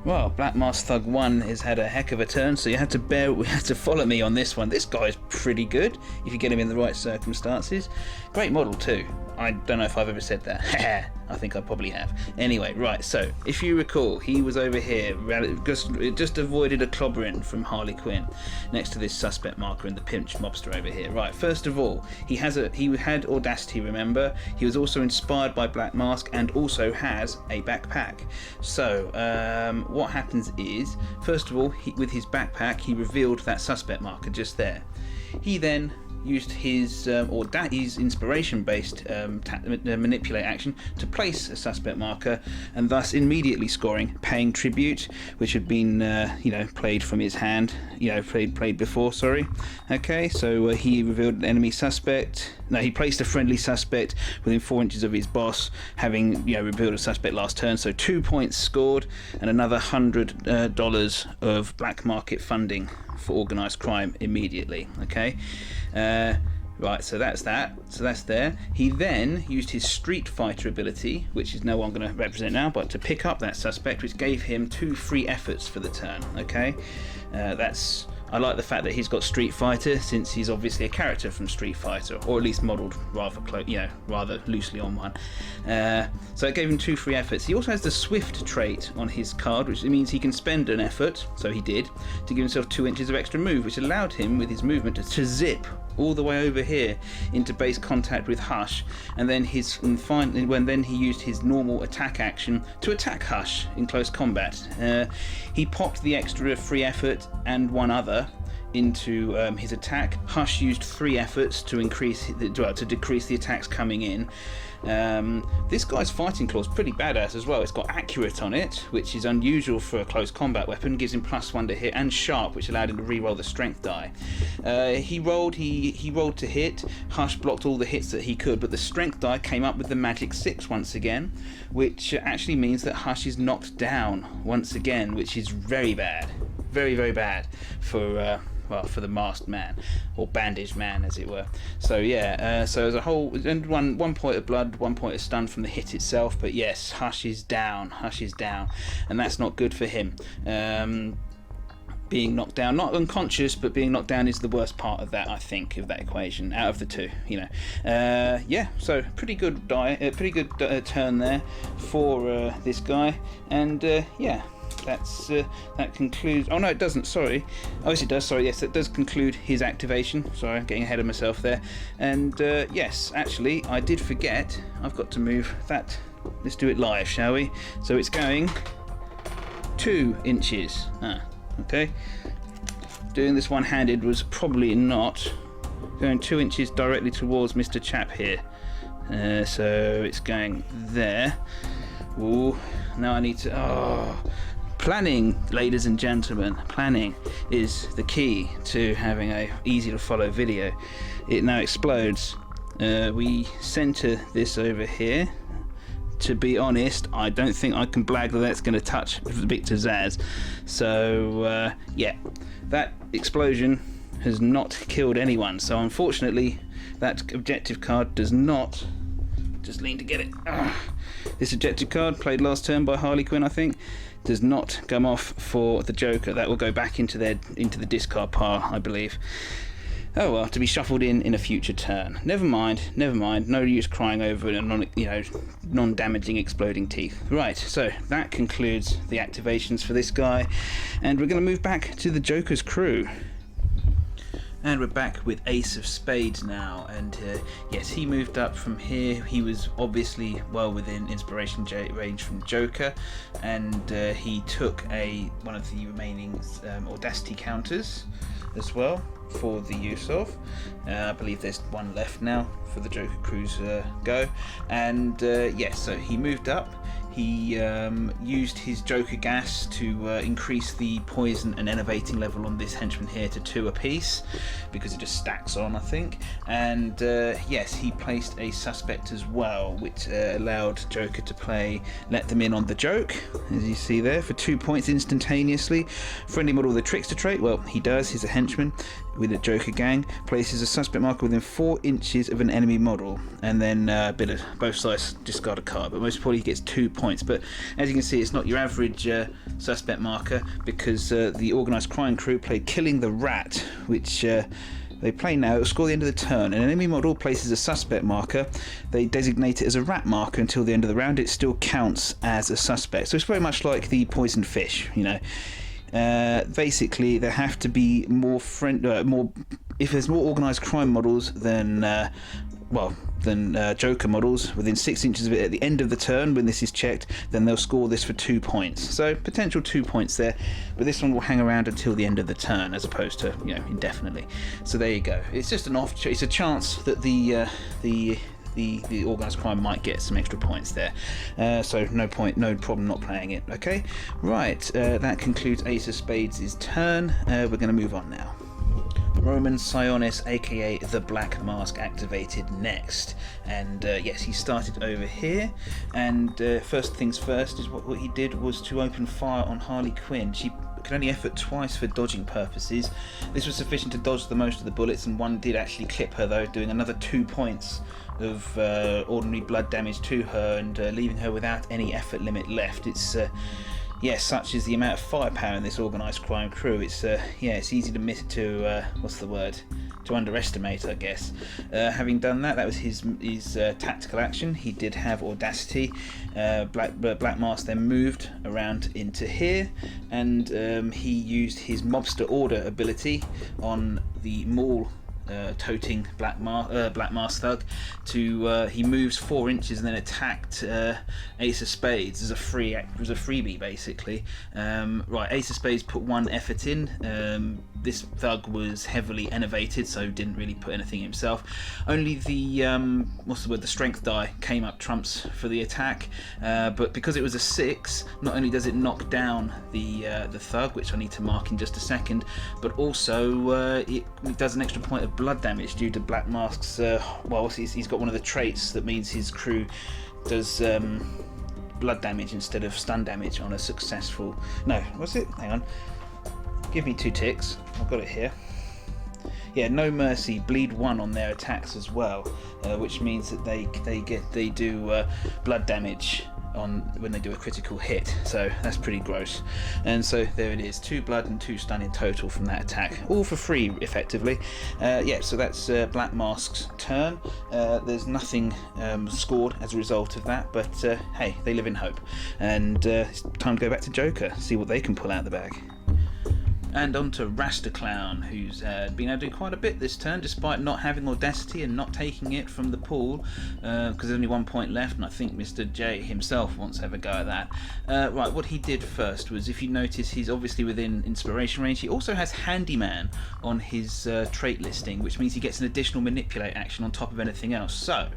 Well, Black Mask Thug 1 has had a heck of a turn, so you had to follow me on this one. This guy's pretty good if you get him in the right circumstances. Great model too. I don't know if I've ever said that. I think I probably have. Anyway, right, so if you recall, he was over here, just avoided a clobbering from Harley Quinn next to this suspect marker and the Pinch Mobster over here. Right, first of all, he had audacity, remember? He was also inspired by Black Mask and also has a backpack. So, what happens is, first of all, with his backpack, he revealed that suspect marker just there. He then used his inspiration-based manipulate action to place a suspect marker, and thus immediately scoring paying tribute, which had been played from his hand, played before. Sorry. Okay, so he revealed an enemy suspect. No, he placed a friendly suspect within 4 inches of his boss, having revealed a suspect last turn. So 2 points scored, and another $100 of black market funding for organised crime immediately. Okay. Right, so that's that. So that's there. He then used his Street Fighter ability, which is no one going to represent now, but to pick up that suspect, which gave him 2 free efforts for the turn. Okay, I like the fact that he's got Street Fighter, since he's obviously a character from Street Fighter, or at least modelled rather loosely on one. So it gave him 2 free efforts. He also has the Swift trait on his card, which means he can spend an effort, so he did, to give himself 2 inches of extra move, which allowed him, with his movement, to zip all the way over here into base contact with Hush, and then then he used his normal attack action to attack Hush in close combat. He popped the extra free effort and one other into his attack. Hush used 3 efforts to decrease the attacks coming in. This guy's fighting claw is pretty badass as well. It's got accurate on it, which is unusual for a close combat weapon. Gives him +1 to hit, and sharp, which allowed him to re-roll the strength die. He rolled to hit. Hush blocked all the hits that he could, but the strength die came up with the magic 6 once again, which actually means that Hush is knocked down once again, which is very bad, very, very bad for the masked man, or bandaged man as it were. So yeah, so as a whole, and one point of blood, 1 point of stun from the hit itself, but yes, Hush is down, and that's not good for him. Being knocked down, not unconscious, but being knocked down is the worst part of that, I think, of that equation, out of the 2, so pretty good turn there for this guy, and that concludes. Oh no, it doesn't. Sorry. Oh yes, it does. Sorry. Yes, it does conclude his activation. Sorry, I'm getting ahead of myself there. And yes, actually, I did forget. I've got to move that. Let's do it live, shall we? So it's going 2 inches. Okay. Doing this one-handed was probably not going 2 inches directly towards Mr. Chap here. So it's going there. Ooh. Now I need to. Planning, ladies and gentlemen, planning is the key to having a easy to follow video. It now explodes. We center this over here. To be honest, I don't think I can blag that that's going to touch Victor Zaz. So that explosion has not killed anyone. So unfortunately, that objective card does not just lean to get it. This ejected card, played last turn by Harley Quinn, I think, does not come off for the Joker. That will go back into the discard pile, I believe. Oh well, to be shuffled in a future turn. Never mind. No use crying over a non-damaging exploding teeth. Right, so that concludes the activations for this guy, and we're going to move back to the Joker's crew. And we're back with Ace of Spades now, and yes, he moved up from here. He was obviously well within inspiration range from Joker, and he took one of the remaining Audacity counters as well for the use of. I believe there's one left now for the Joker crew's go, and yes, so he moved up. He used his Joker gas to increase the poison and enervating level on this henchman here to 2 apiece, because it just stacks on, I think. And yes, he placed a suspect as well, which allowed Joker to let them in on the joke, as you see there, for 2 points instantaneously. Friendly model with a trickster trait, well, he does. He's a henchman with a Joker gang, places a suspect marker within 4 inches of an enemy model, and then a bit of both sides discard a card, but most importantly he gets 2 points. But as you can see, it's not your average suspect marker, because the Organised crime crew played Killing the Rat, which they play now. It will score the end of the turn. An enemy model places a suspect marker. They designate it as a rat marker until the end of the round. It still counts as a suspect. So it's very much like the poisoned fish, you know. Basically, there have to be more if there's more organised crime models than Joker models within 6 inches of it at the end of the turn when this is checked, then they'll score this for 2 points. So potential 2 points there, but this one will hang around until the end of the turn as opposed to indefinitely. So there you go. It's just it's a chance that the organised crime might get some extra points there, so no problem not playing it. Okay, right, that concludes Ace of Spades' turn. We're going to move on now. Roman Sionis, aka the Black Mask, activated next, and yes, he started over here, and first things first is what he did was to open fire on Harley Quinn. She could only effort twice for dodging purposes. This was sufficient to dodge the most of the bullets, and one did actually clip her though, doing another 2 points of ordinary blood damage to her, and leaving her without any effort limit left. It's yes, such is the amount of firepower in this organised crime crew. It's it's easy to underestimate, I guess. Having done that was his tactical action. He did have Audacity. Black Mask then moved around into here, and he used his Mobster Order ability on the Maul toting Black Mask thug to he moves 4 inches and then attacked Ace of Spades as a freebie basically. Right, Ace of Spades put 1 effort in. This thug was heavily enervated, so didn't really put anything himself. Only the the strength die came up trumps for the attack, but because it was a 6, not only does it knock down the thug, which I need to mark in just a second, but also it does an extra point of blood damage due to Black Mask's he's got one of the traits that means his crew does blood damage instead of stun damage on a successful... No, what's it? Hang on. Give me 2 ticks. I've got it here. Yeah, no mercy, bleed 1 on their attacks as well, which means that they do blood damage on when they do a critical hit. So that's pretty gross. And so there it is, 2 blood and 2 stun in total from that attack, all for free effectively. Yeah, so that's Black Mask's turn. There's nothing scored as a result of that, but hey, they live in hope. And it's time to go back to Joker, see what they can pull out of the bag. And on to Rasta Clown, who's been able to do quite a bit this turn, despite not having Audacity and not taking it from the pool, because there's only 1 point left, and I think Mr. J himself wants to have a go at that. Right, what he did first was, if you notice, he's obviously within inspiration range. He also has Handyman on his trait listing, which means he gets an additional manipulate action on top of anything else. So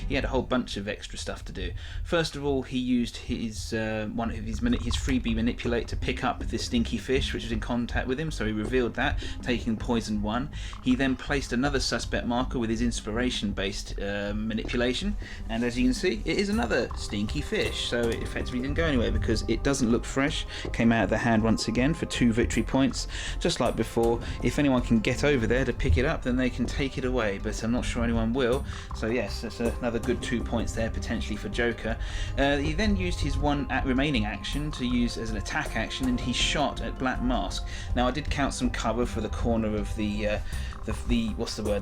he had a whole bunch of extra stuff to do. First of all, he used his freebie manipulate to pick up this stinky fish, which was in contact contact with him, so he revealed that, taking poison 1. He then placed another suspect marker with his inspiration-based manipulation, and as you can see, it is another stinky fish, so it effectively didn't go anywhere because it doesn't look fresh. Came out of the hand once again for 2 victory points. Just like before, if anyone can get over there to pick it up, then they can take it away, but I'm not sure anyone will. So yes, that's another good 2 points there potentially for Joker. He then used his one remaining action to use as an attack action, and he shot at Black Mask. Now I did count some cover for the corner of the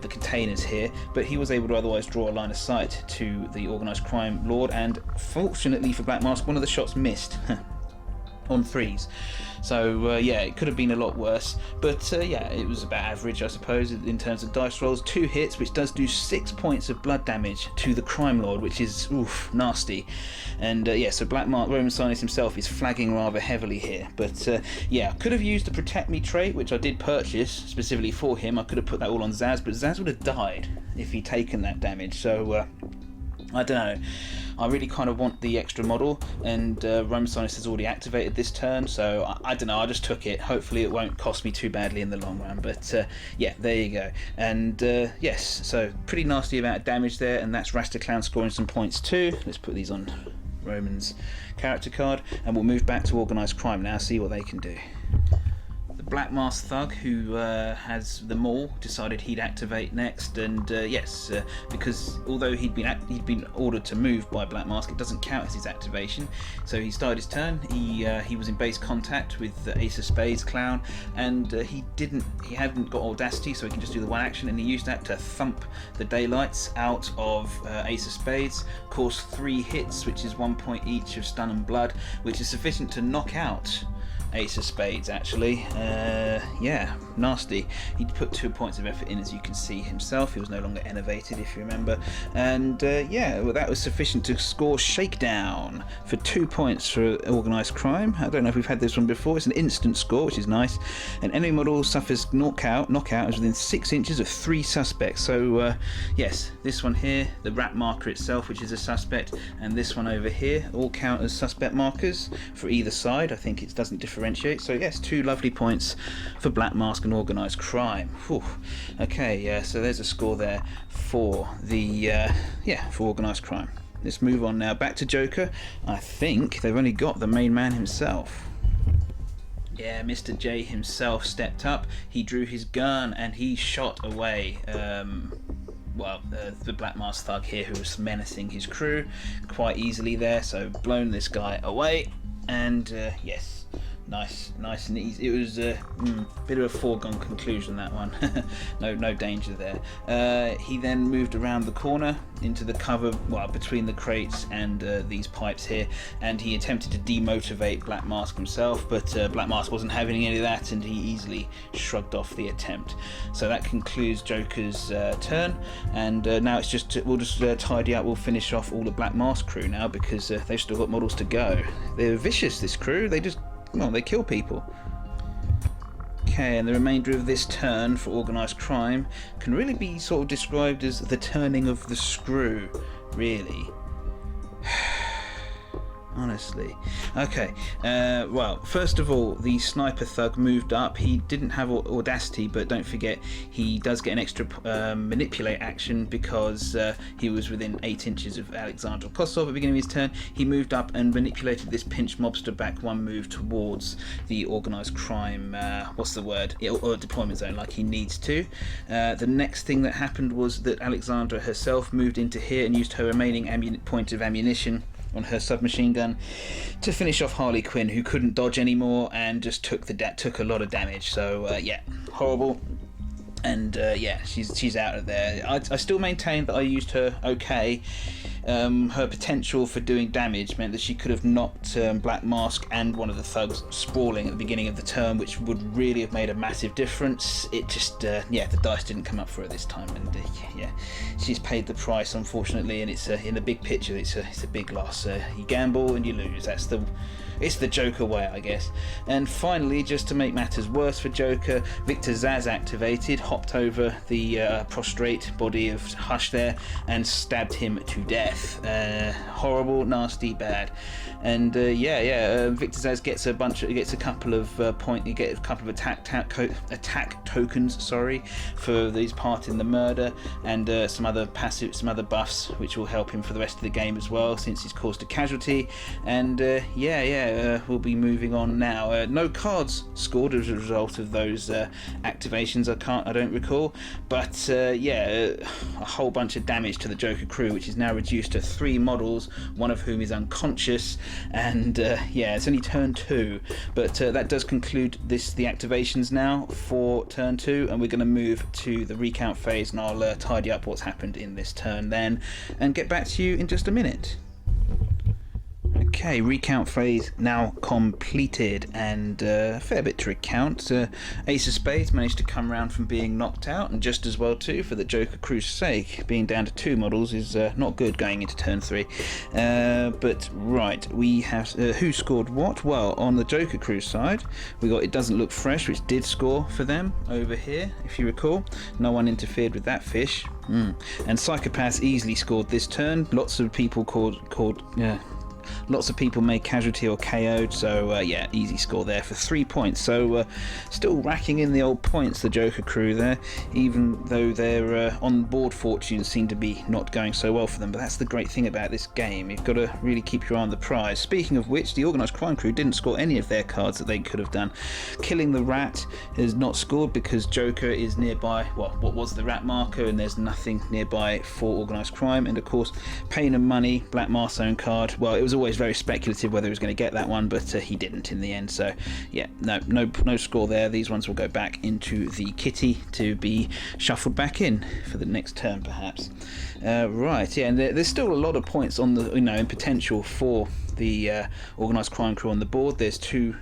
containers here, but he was able to otherwise draw a line of sight to the organised crime lord, and fortunately for Black Mask, one of the shots missed on 3s. So yeah, it could have been a lot worse, but yeah, it was about average, I suppose, in terms of dice rolls. 2 hits, which does do 6 points of blood damage to the crime lord, which is nasty. And yeah, so Black Mark Roman Sinus himself is flagging rather heavily here, but yeah, could have used the Protect Me trait, which I did purchase specifically for him. I could have put that all on Zaz, but Zaz would have died if he'd taken that damage, so I don't know. I really kind of want the extra model, and Roman Sinus has already activated this turn, so I don't know, I just took it. Hopefully it won't cost me too badly in the long run, but yeah, there you go. And yes, so pretty nasty amount of damage there, and that's Rasta Clown scoring some points too. Let's put these on Roman's character card, and we'll move back to Organised Crime now, see what they can do. Black Mask Thug, who has the mall, decided he'd activate next, and yes, because although he'd been ordered to move by Black Mask, it doesn't count as his activation. So he started his turn. He was in base contact with the Ace of Spades clown, and he hadn't got Audacity, so he can just do the one action, and he used that to thump the daylights out of Ace of Spades, cause 3 hits, which is 1 point each of stun and blood, which is sufficient to knock out Ace of Spades, actually. Yeah, nasty. He put 2 points of effort in, as you can see himself. He was no longer enervated, if you remember. And yeah, well, that was sufficient to score Shakedown for 2 points for Organised Crime. I don't know if we've had this one before. It's an instant score, which is nice. An enemy model suffers knockout is within 6 inches of 3 suspects. So yes, this one here, the rat marker itself, which is a suspect, and this one over here, all count as suspect markers for either side. I think it doesn't differentiate. So yes, 2 lovely points for Black Mask and Organised Crime. Whew. Okay, yeah, so there's a score there for the for Organised Crime. Let's move on now back to Joker. I think they've only got the main man himself. Yeah, Mr. J himself stepped up. He drew his gun and he shot away the Black Mask Thug here, who was menacing his crew quite easily there. So blown this guy away, and yes, nice and easy. It was a bit of a foregone conclusion, that one. no danger there. He then moved around the corner into the cover, between the crates and these pipes here, and he attempted to demotivate Black Mask himself, but Black Mask wasn't having any of that, and he easily shrugged off the attempt. So that concludes Joker's turn, and now it's we'll just tidy up. We'll finish off all the Black Mask crew now, because they've still got models to go. They're vicious, this crew. They kill people. Okay, and the remainder of this turn for Organised Crime can really be sort of described as the turning of the screw, really. Honestly. Okay, well, first of all, the Sniper Thug moved up. He didn't have Audacity, but don't forget, he does get an extra manipulate action because he was within 8 inches of Alexander Kosov at the beginning of his turn. He moved up and manipulated this pinch mobster back 1 move towards the Organised Crime, or deployment zone, like he needs to. The next thing that happened was that Alexandra herself moved into here and used her remaining point of ammunition on her submachine gun to finish off Harley Quinn, who couldn't dodge anymore and just took a lot of damage. So yeah, horrible. And yeah, she's out of there. I still maintain that I used her okay. Her potential for doing damage meant that she could have knocked Black Mask and one of the thugs sprawling at the beginning of the turn, which would really have made a massive difference. It just, yeah, the dice didn't come up for her this time, and yeah, she's paid the price, unfortunately. And it's in the big picture, it's a big loss. You gamble and you lose. It's the Joker way, I guess. And finally, just to make matters worse for Joker, Victor Zaz activated, hopped over the prostrate body of Hush there, and stabbed him to death. death. Horrible, nasty, bad. And Victor Zsasz gets a couple of attack tokens, for these part in the murder, and some other buffs which will help him for the rest of the game as well, since he's caused a casualty. And we'll be moving on now. No cards scored as a result of those activations. I don't recall, but a whole bunch of damage to the Joker crew, which is now reduced to 3 models, one of whom is unconscious. And it's only turn 2, but that does conclude the activations now for turn 2, and we're going to move to the recount phase, and I'll tidy up what's happened in this turn then and get back to you in just a minute. Okay, recount phase now completed, and a fair bit to recount. Ace of Spades managed to come around from being knocked out, and just as well too, for the Joker crew's sake. Being down to 2 models is not good going into turn 3. But right, we have who scored what? Well, on the Joker crew side, we got It Doesn't Look Fresh, which did score for them over here, if you recall. No one interfered with that fish. And Psychopaths easily scored this turn. Lots of people Lots of people made casualty or KO'd, so easy score there for 3 points. So still racking in the old points, the Joker crew there, even though their on-board fortunes seem to be not going so well for them. But that's the great thing about this game. You've got to really keep your eye on the prize. Speaking of which, the Organised Crime crew didn't score any of their cards that they could have done. Killing the Rat is not scored because Joker is nearby, what was the rat marker, and there's nothing nearby for Organised Crime. And of course, Pain and Money, Black Marstone card, well, it was always very speculative whether he was going to get that one, but he didn't in the end. So no score there. These ones will go back into the kitty to be shuffled back in for the next turn, perhaps. And there's still a lot of points on the in potential for the Organised Crime crew on the board. There's 2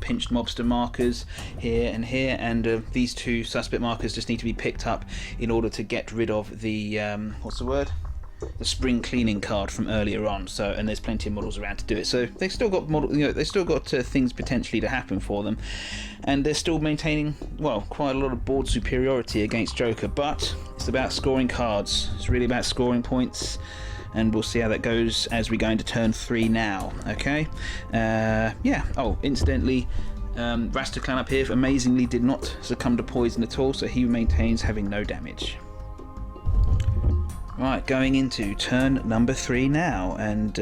pinched mobster markers here, and these 2 suspect markers just need to be picked up in order to get rid of the the spring cleaning card from earlier on. So, and there's plenty of models around to do it. So they've still got things potentially to happen for them, and they're still maintaining quite a lot of board superiority against Joker. But it's about scoring cards. It's really about scoring points, and we'll see how that goes as we go into turn 3 now. Okay. Incidentally, Rastaklan up here amazingly did not succumb to poison at all, so he maintains having no damage. Right, going into turn number 3 now, and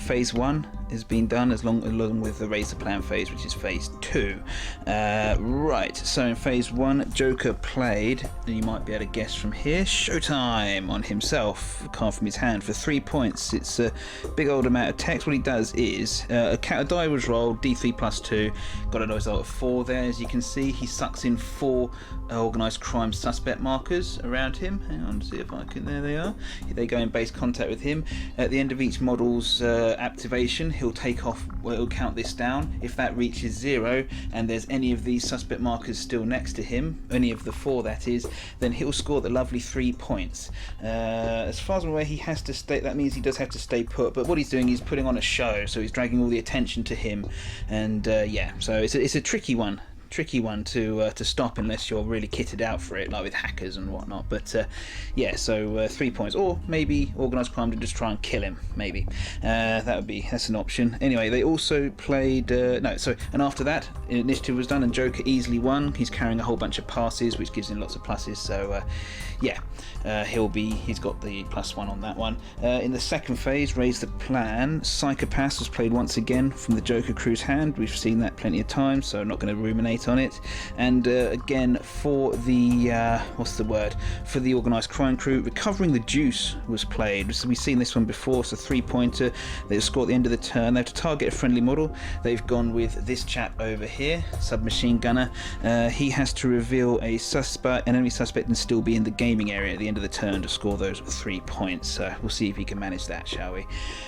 phase 1 has been done along with the Raise the Plan phase, which is phase 2. Right, so in phase 1, Joker played, and you might be able to guess from here, Showtime on himself, a card from his hand for 3 points. It's a big old amount of text. What he does is, a die was rolled, D3 plus 2, got a result of 4 there. As you can see, he sucks in 4 Organised Crime suspect markers around him. Hang on, see if I can, there they are. They go in base contact with him. At the end of each model's activation, he'll count this down. If that reaches 0 and there's any of these suspect markers still next to him, any of the 4 that is, then he'll score the lovely 3 points. As far as I'm aware, he has to stay. That means he does have to stay put, but what he's doing is putting on a show, so he's dragging all the attention to him, and so it's a tricky one to stop unless you're really kitted out for it, like with hackers and whatnot. But 3 points, or maybe Organised Crime to just try and kill him. Maybe that's an option. Anyway, they also played and after that, initiative was done and Joker easily won. He's carrying a whole bunch of passes, which gives him lots of pluses. So he's got the +1 on that one. In the second phase, Raise the Plan, Psychopaths was played once again from the Joker crew's hand. We've seen that plenty of times, so I'm not going to ruminate on it. And again, for the for the Organised Crime crew, Recovering the Juice was played. So we've seen this one before. It's a 3-pointer. They score at the end of the turn. They have to target a friendly model. They've gone with this chap over here, Submachine Gunner. He has to reveal an enemy suspect, and still be in the gaming area at the end of the turn to score those 3 points. We'll see if he can manage that, shall we?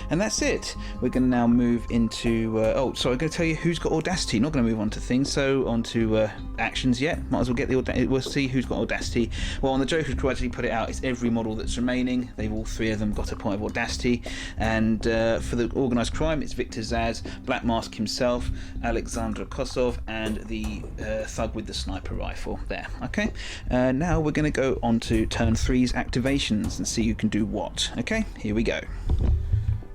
And that's it. We're going to now move into I'm going to tell you who's got Audacity. Not going to move on to things. So on on to actions yet. Might as well get the we'll see who's got audacity. Well, on the Joker's crew, actually put it out, it's every model that's remaining. They've all three of them got a point of audacity. And for the organised crime, it's Victor Zsasz, Black Mask himself, Alexander Kosov, and the thug with the sniper rifle there. Okay, now we're going to go on to turn 3's activations and see who can do what. Okay, here we go.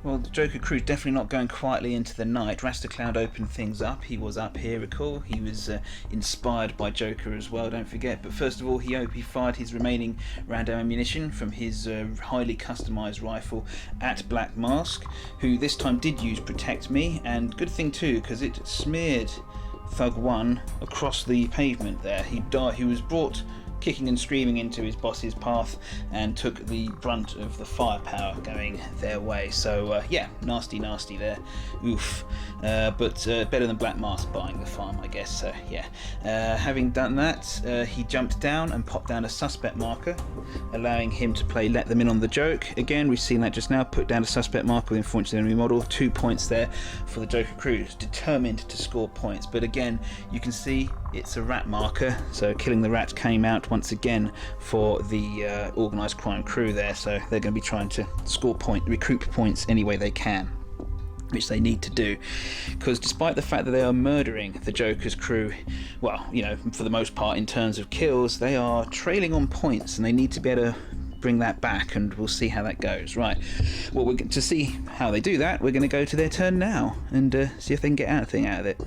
Well, the Joker crew's definitely not going quietly into the night. Rastacloud opened things up. He was up here, recall. He was inspired by Joker as well, don't forget. But first of all, he fired his remaining random ammunition from his highly customised rifle at Black Mask, who this time did use Protect Me. And good thing too, because it smeared Thug 1 across the pavement there. He died. He was brought kicking and screaming into his boss's path and took the brunt of the firepower going their way. So yeah, nasty there. Oof. But better than Black Mask buying the farm, I guess. So yeah, having done that, he jumped down and popped down a suspect marker, allowing him to play Let Them In on the joke. Again, we've seen that just now. Put down a suspect marker within 4 inches of the enemy model. 2 points there for the Joker crew, determined to score points. But again, you can see it's a rat marker, so killing the rat came out once again for the organised crime crew there. So they're going to be trying to recruit points any way they can, which they need to do, because despite the fact that they are murdering the Joker's crew, well, you know, for the most part in terms of kills, they are trailing on points, and they need to be able to bring that back, and we'll see how that goes. Right, well, we're to see how they do that, we're going to go to their turn now and see if they can get anything out of it.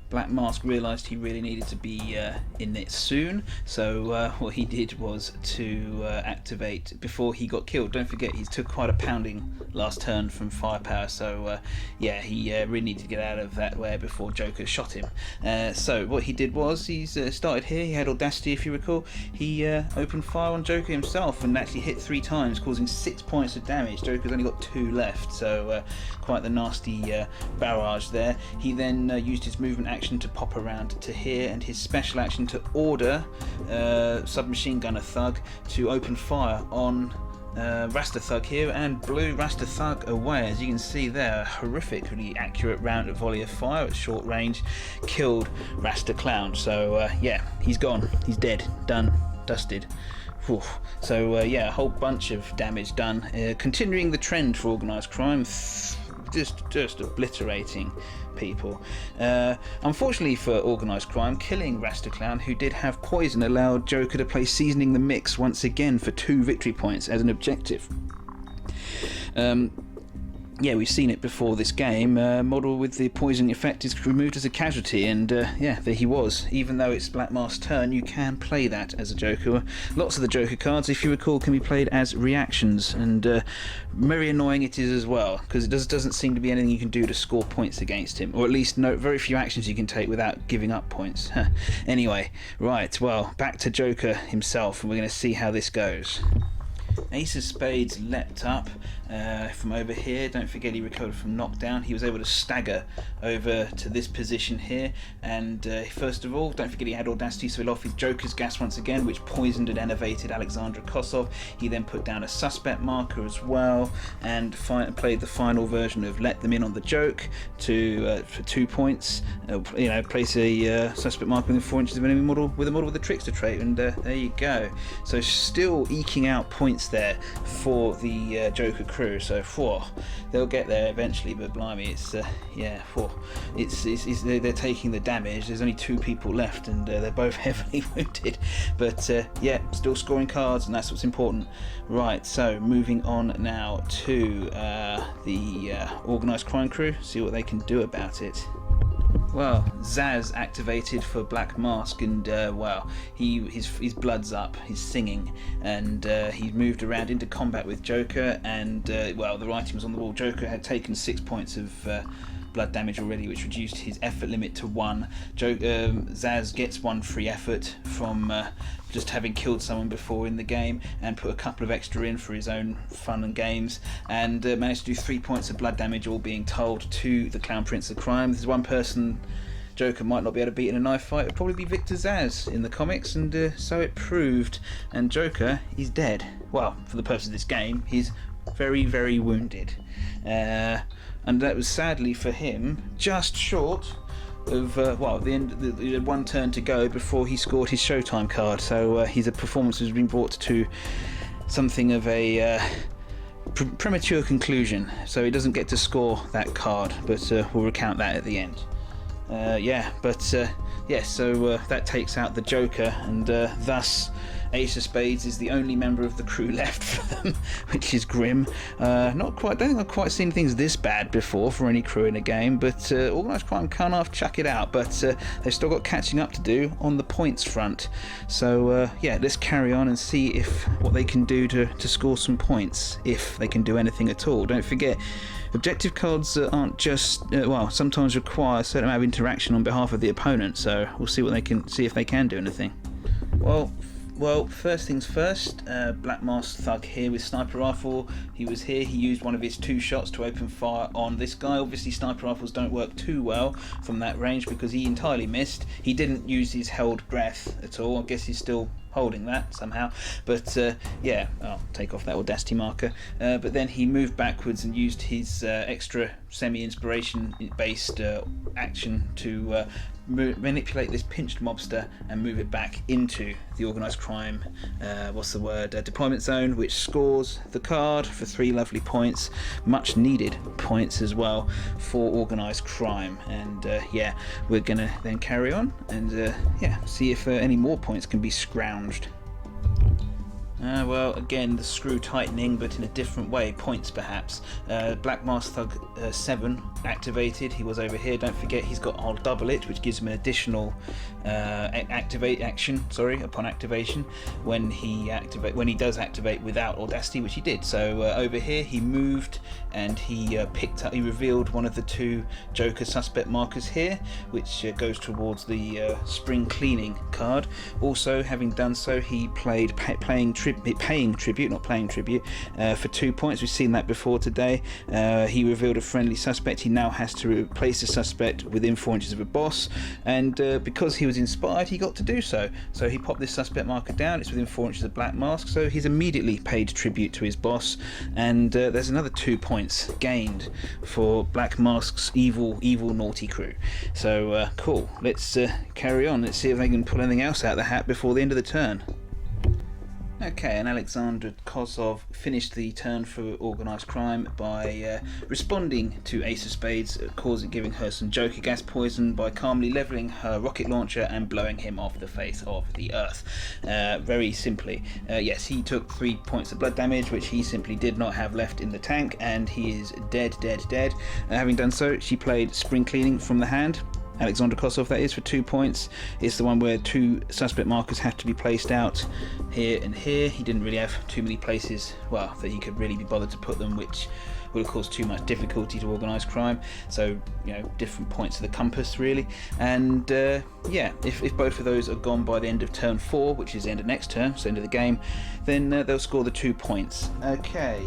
Black Mask realised he really needed to be in it soon, so what he did was to activate before he got killed. Don't forget, he took quite a pounding last turn from firepower, so yeah, he really needed to get out of that way before Joker shot him. So what he did was, he's started here, he had audacity if you recall, he opened fire on Joker himself and actually hit 3 times, causing 6 points of damage. Joker's only got 2 left, so quite the nasty barrage there. He then used his movement action to pop around to here, and his special action to order submachine gunner Thug to open fire on Rasta Thug here, and blew Rasta Thug away. As you can see there, a horrifically accurate round of volley of fire at short range killed Rasta Clown. So yeah, he's gone, he's dead, done, dusted. Whew. So yeah, a whole bunch of damage done, continuing the trend for organised crime, just obliterating people. Unfortunately for organised crime, killing Rasta Clown, who did have poison, allowed Joker to play Seasoning the Mix once again for 2 victory points as an objective. Yeah, we've seen it before this game. Model with the poison effect is removed as a casualty, and yeah, there he was. Even though it's Black Mask's turn, you can play that as a Joker. Lots of the Joker cards, if you recall, can be played as reactions, and very annoying it is as well, because it doesn't seem to be anything you can do to score points against him, or at least very few actions you can take without giving up points. Anyway, right, well, back to Joker himself, and we're going to see how this goes. Ace of Spades leapt up from over here. Don't forget, he recovered from knockdown. He was able to stagger over to this position here, and first of all, don't forget he had audacity, so he off his Joker's gas once again, which poisoned and enervated Alexandra Kosov. He then put down a suspect marker as well, and played the final version of Let Them In on the joke to for 2 points. You know, place a suspect marker within 4 inches of an enemy model with a model with a trickster trait, and there you go. So still eking out points there for the Joker crew. So they'll get there eventually, but blimey, it's yeah, they're taking the damage. There's only 2 people left, and they're both heavily wounded, but yeah, still scoring cards, and that's what's important. Right, so moving on now to the organised crime crew, see what they can do about it. Well, Zsasz activated for Black Mask, and well, his blood's up, he's singing, and he's moved around into combat with Joker, and well, the writing was on the wall. Joker had taken 6 points of blood damage already, which reduced his effort limit to 1. Zsasz gets 1 free effort from just having killed someone before in the game, and put a couple of extra in for his own fun and games, and managed to do 3 points of blood damage, all being told to the Clown Prince of Crime. There's one person Joker might not be able to beat in a knife fight. It'd probably be Victor Zsasz in the comics, and so it proved. And Joker is dead. Well, for the purpose of this game, he's very, very wounded, and that was sadly for him just short of he had one turn to go before he scored his Showtime card. So his performance has been brought to something of a premature conclusion. So he doesn't get to score that card, but we'll recount that at the end. So that takes out the Joker, and thus Ace of Spades is the only member of the crew left for them, which is grim. Not quite. I don't think I've quite seen things this bad before for any crew in a game, but Organised Crime can't half chuck it out. But they've still got catching up to do on the points front. So let's carry on and see what they can do to score some points, if they can do anything at all. Don't forget, objective cards aren't just sometimes require a certain amount of interaction on behalf of the opponent. So we'll see if they can do anything. Well, first things first, Black Mask Thug here with Sniper Rifle. He was here, he used one of his 2 shots to open fire on this guy. Obviously Sniper Rifles don't work too well from that range because he entirely missed. He didn't use his held breath at all. I guess he's still holding that somehow, but I'll take off that Audacity marker. But then he moved backwards and used his extra semi-inspiration based action to manipulate this pinched mobster and move it back into the Organised Crime deployment zone, which scores the card for 3 lovely points, much needed points as well for Organised Crime. And we're gonna then carry on and see if any more points can be scrounged. Again, the screw tightening, but in a different way, points perhaps. Black Mask Thug 7 activated. He was over here. Don't forget, he's got I'll double it, which gives him an additional action upon activation when he does activate without Audacity, which he did. So over here he moved and he revealed one of the 2 Joker suspect markers here, which goes towards the spring cleaning card. Also, having done so, he played paying tribute for 2 points. We've seen that before today. He revealed a friendly suspect. He now has to replace the suspect within 4 inches of a boss, and because he was inspired, he got to do so. So he popped this suspect marker down. It's within 4 inches of Black Mask, so he's immediately paid tribute to his boss, and there's another 2 points gained for Black Mask's evil naughty crew. So cool. Let's carry on. Let's see if they can pull anything else out of the hat before the end of the turn. Okay, and Alexandra Kosov finished the turn for Organised Crime by responding to Ace of Spades, giving her some Joker gas poison by calmly levelling her rocket launcher and blowing him off the face of the earth. Very simply. Yes, he took 3 points of blood damage, which he simply did not have left in the tank, and he is dead. Having done so, she played Spring Cleaning from the hand. Alexandra Kosov, that is, for 2 points. It's the one where 2 suspect markers have to be placed out here and here. He didn't really have too many places, that he could really be bothered to put them, which would have caused too much difficulty to Organised Crime. So, different points of the compass, really. And if both of those are gone by the end of turn 4, which is the end of next turn, so end of the game, then they'll score the 2 points. Okay.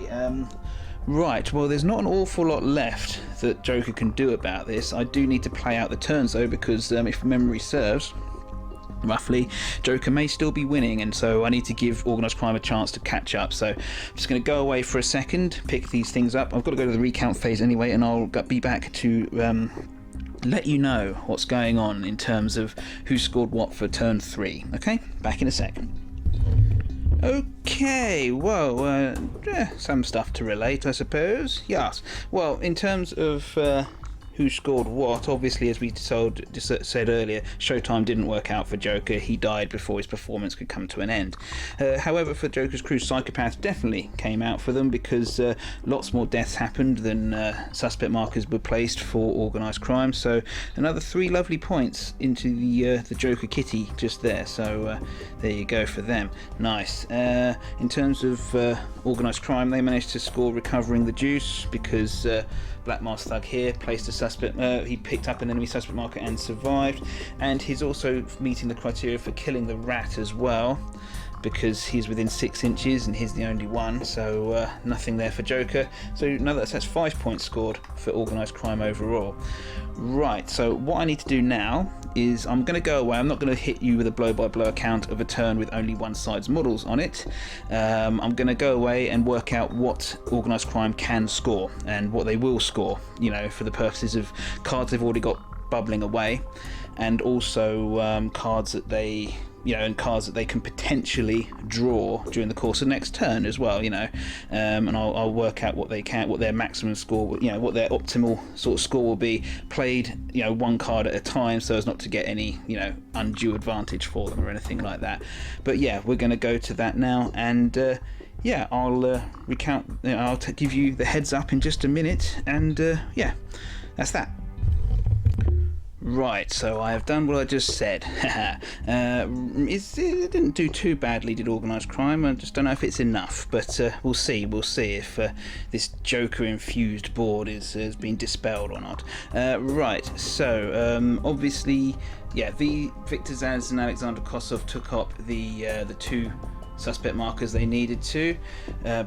Right, well, there's not an awful lot left that Joker can do about this. I do need to play out the turns, though, because if memory serves, roughly, Joker may still be winning, and so I need to give Organised Crime a chance to catch up. So I'm just going to go away for a second, pick these things up. I've got to go to the recount phase anyway, and I'll be back to let you know what's going on in terms of who scored what for turn 3. Okay, back in a second. Okay, well, some stuff to relate, I suppose. Yes. Well, in terms of who scored what, obviously, as we said earlier, Showtime didn't work out for Joker. He died before his performance could come to an end. However, for Joker's crew, Psychopath definitely came out for them, because lots more deaths happened than suspect markers were placed for Organised Crime. So another 3 lovely points into the Joker kitty just there. So there you go for them. Nice. In terms of Organised Crime, they managed to score recovering the juice, because Black Mask Thug here placed a suspect, he picked up an enemy suspect marker and survived, and he's also meeting the criteria for killing the rat as well, because he's within 6 inches and he's the only one, so nothing there for Joker. So that's 5 points scored for Organised Crime overall. Right, so what I need to do now is I'm going to go away. I'm not going to hit you with a blow-by-blow account of a turn with only one side's models on it. I'm going to go away and work out what Organised Crime can score and what they will score, for the purposes of cards they've already got bubbling away, and also cards that they and cards that they can potentially draw during the course of next turn as well, and I'll work out what their maximum score, what their optimal sort of score will be, played one card at a time, so as not to get any undue advantage for them or anything like that. But yeah, we're going to go to that now, and I'll recount. I'll give you the heads up in just a minute, and that's that. Right, so I have done what I just said. It didn't do too badly, did Organised Crime. I just don't know if it's enough, but we'll see. We'll see if this Joker-infused board has been dispelled or not. Right, so obviously, Victor Zaz and Alexander Kosov took up the two suspect markers they needed to.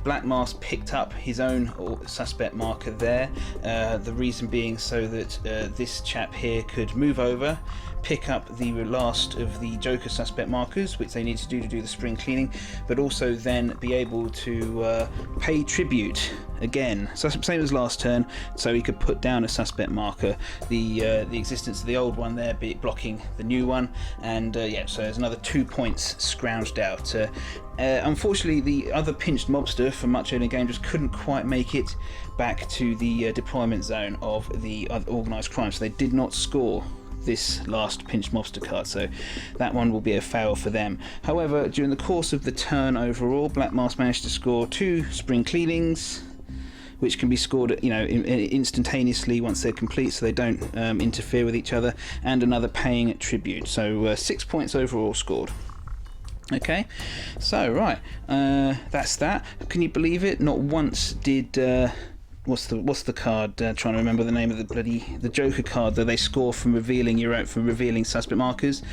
Black Mask picked up his own suspect marker there, the reason being so that this chap here could move over, pick up the last of the Joker suspect markers, which they need to do the spring cleaning, but also then be able to pay tribute again, so same as last turn, so he could put down a suspect marker, the existence of the old one there blocking the new one, and so there's another 2 points scrounged out. Unfortunately, the other pinched mobster from much earlier game just couldn't quite make it back to the deployment zone of the Organised Crime, so they did not score this last pinched mobster card, so that one will be a fail for them. However, during the course of the turn overall, Black Mask managed to score 2 spring cleanings, which can be scored instantaneously once they're complete, so they don't interfere with each other, and another paying tribute, so 6 points overall scored. Okay, so right, that's that. Can you believe it? Not once did what's the card? Trying to remember the name of the Joker card that they score from revealing suspect markers.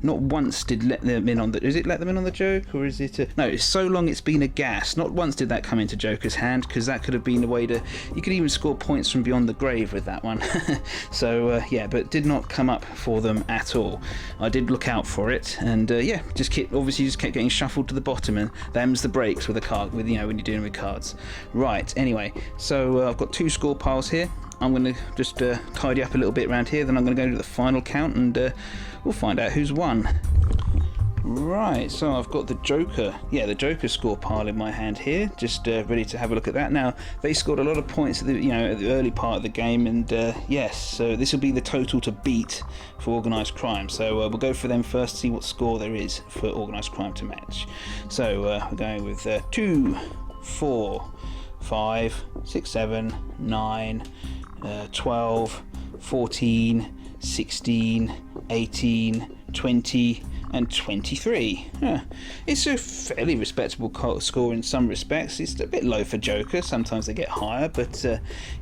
Not once did let them in on the. Is it let them in on the Joker, or is it? No, it's so long it's been a gas. Not once did that come into Joker's hand, because that could have been a way to. You could even score points from beyond the grave with that one. So but did not come up for them at all. I did look out for it, and just kept getting shuffled to the bottom, and them's the breaks with a card when you're dealing with cards. Right. Anyway, so I've got 2 score piles here. I'm going to just tidy up a little bit around here, then I'm going to go to the final count, and we'll find out who's won. Right, so I've got the Joker score pile in my hand here, just ready to have a look at that. Now, they scored a lot of points at the early part of the game, and so this will be the total to beat for Organised Crime. So we'll go for them first, see what score there is for Organised Crime to match. So we're going with 2, 4, 5, 6, 7, 9, 12, 14, 16, 18, 20 and 23. It's a fairly respectable score in some respects. It's a bit low for Joker, sometimes they get higher, but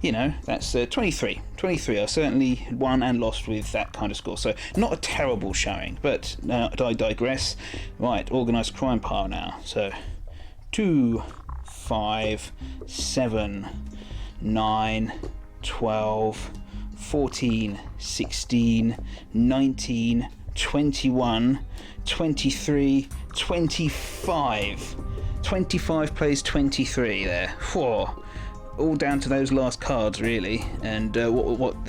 that's 23. 23. I certainly won and lost with that kind of score, so not a terrible showing, but I digress. Right, Organised Crime pile now. So 2, 5, 7, 9, 12, 14, 16, 19, 21, 23, 25. 25 plays 23 there. Whoa. All down to those last cards, really, and what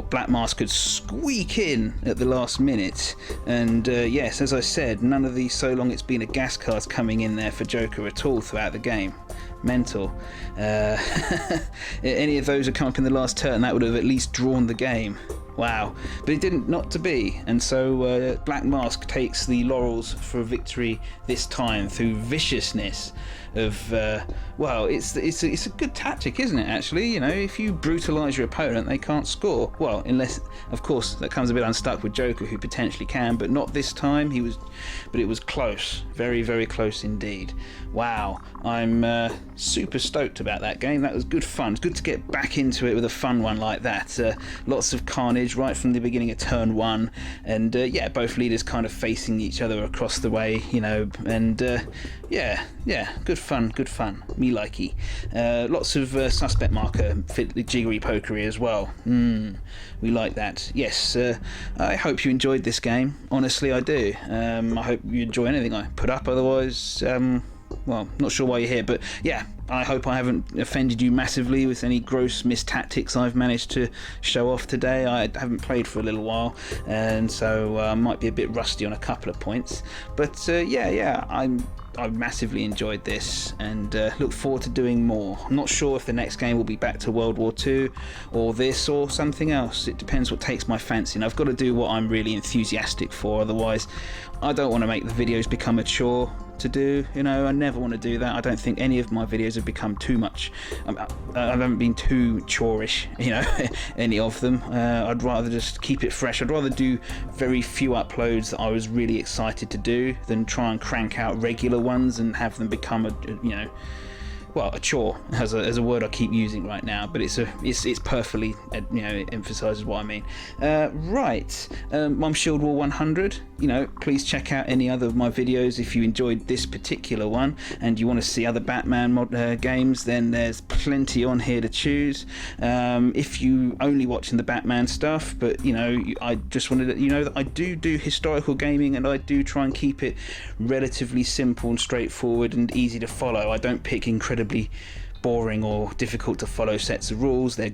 Black Mask could squeak in at the last minute. And yes, as I said, none of these so long it's been a gas cards coming in there for Joker at all throughout the game. Mental. Any of those had come up in the last turn, that would have at least drawn the game. Wow. But it didn't, not to be, and so Black Mask takes the laurels for a victory this time through viciousness of it's a good tactic, isn't it, actually? If you brutalise your opponent, they can't score. Well, unless, of course, that comes a bit unstuck with Joker, who potentially can, but not this time. But it was close. Very, very close indeed. Wow. I'm super stoked about that game. That was good fun. It's good to get back into it with a fun one like that. Lots of carnage right from the beginning of turn 1, and both leaders kind of facing each other across the way, and good fun. Me likey. Lots of suspect marker jiggery pokery as well. We like that. Yes, I hope you enjoyed this game. Honestly, I do. I hope you enjoy anything I put up. Otherwise, well, not sure why you're here, but yeah, I hope I haven't offended you massively with any gross mistactics I've managed to show off today. I haven't played for a little while, and so I might be a bit rusty on a couple of points. But yeah, I massively enjoyed this and look forward to doing more. I'm not sure if the next game will be back to World War II or this or something else. It depends what takes my fancy, and I've got to do what I'm really enthusiastic for, otherwise I don't want to make the videos become a chore to do. You know, I never want to do that. I don't think any of my videos have become too much. I haven't been too chorish, you know, any of them. I'd rather just keep it fresh. I'd rather do very few uploads that I was really excited to do than try and crank out regular ones and have them become a chore, as a word I keep using right now, but it's perfectly, it emphasises what I mean. Right, I'm Shield War 100. Please check out any other of my videos if you enjoyed this particular one and you want to see other Batman games. Then there's plenty on here to choose. If you only watching the Batman stuff, but I just wanted to let you know that I do historical gaming, and I do try and keep it relatively simple and straightforward and easy to follow. I don't pick incredibly boring or difficult to follow sets of rules. I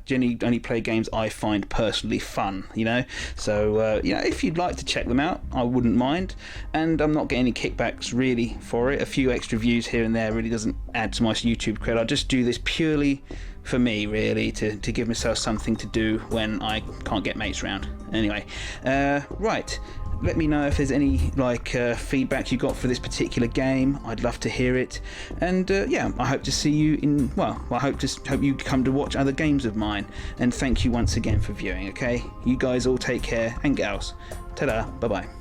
generally only play games I find personally fun, so if you'd like to check them out, I wouldn't mind, and I'm not getting any kickbacks really for it. A few extra views here and there really doesn't add to my YouTube credit. I just do this purely for me, really, to give myself something to do when I can't get mates round. Anyway, right, let me know if there's any feedback you got for this particular game. I'd love to hear it. And I hope to see you I hope you come to watch other games of mine. And thank you once again for viewing. Okay, you guys all take care, and gals. Ta-da, bye bye.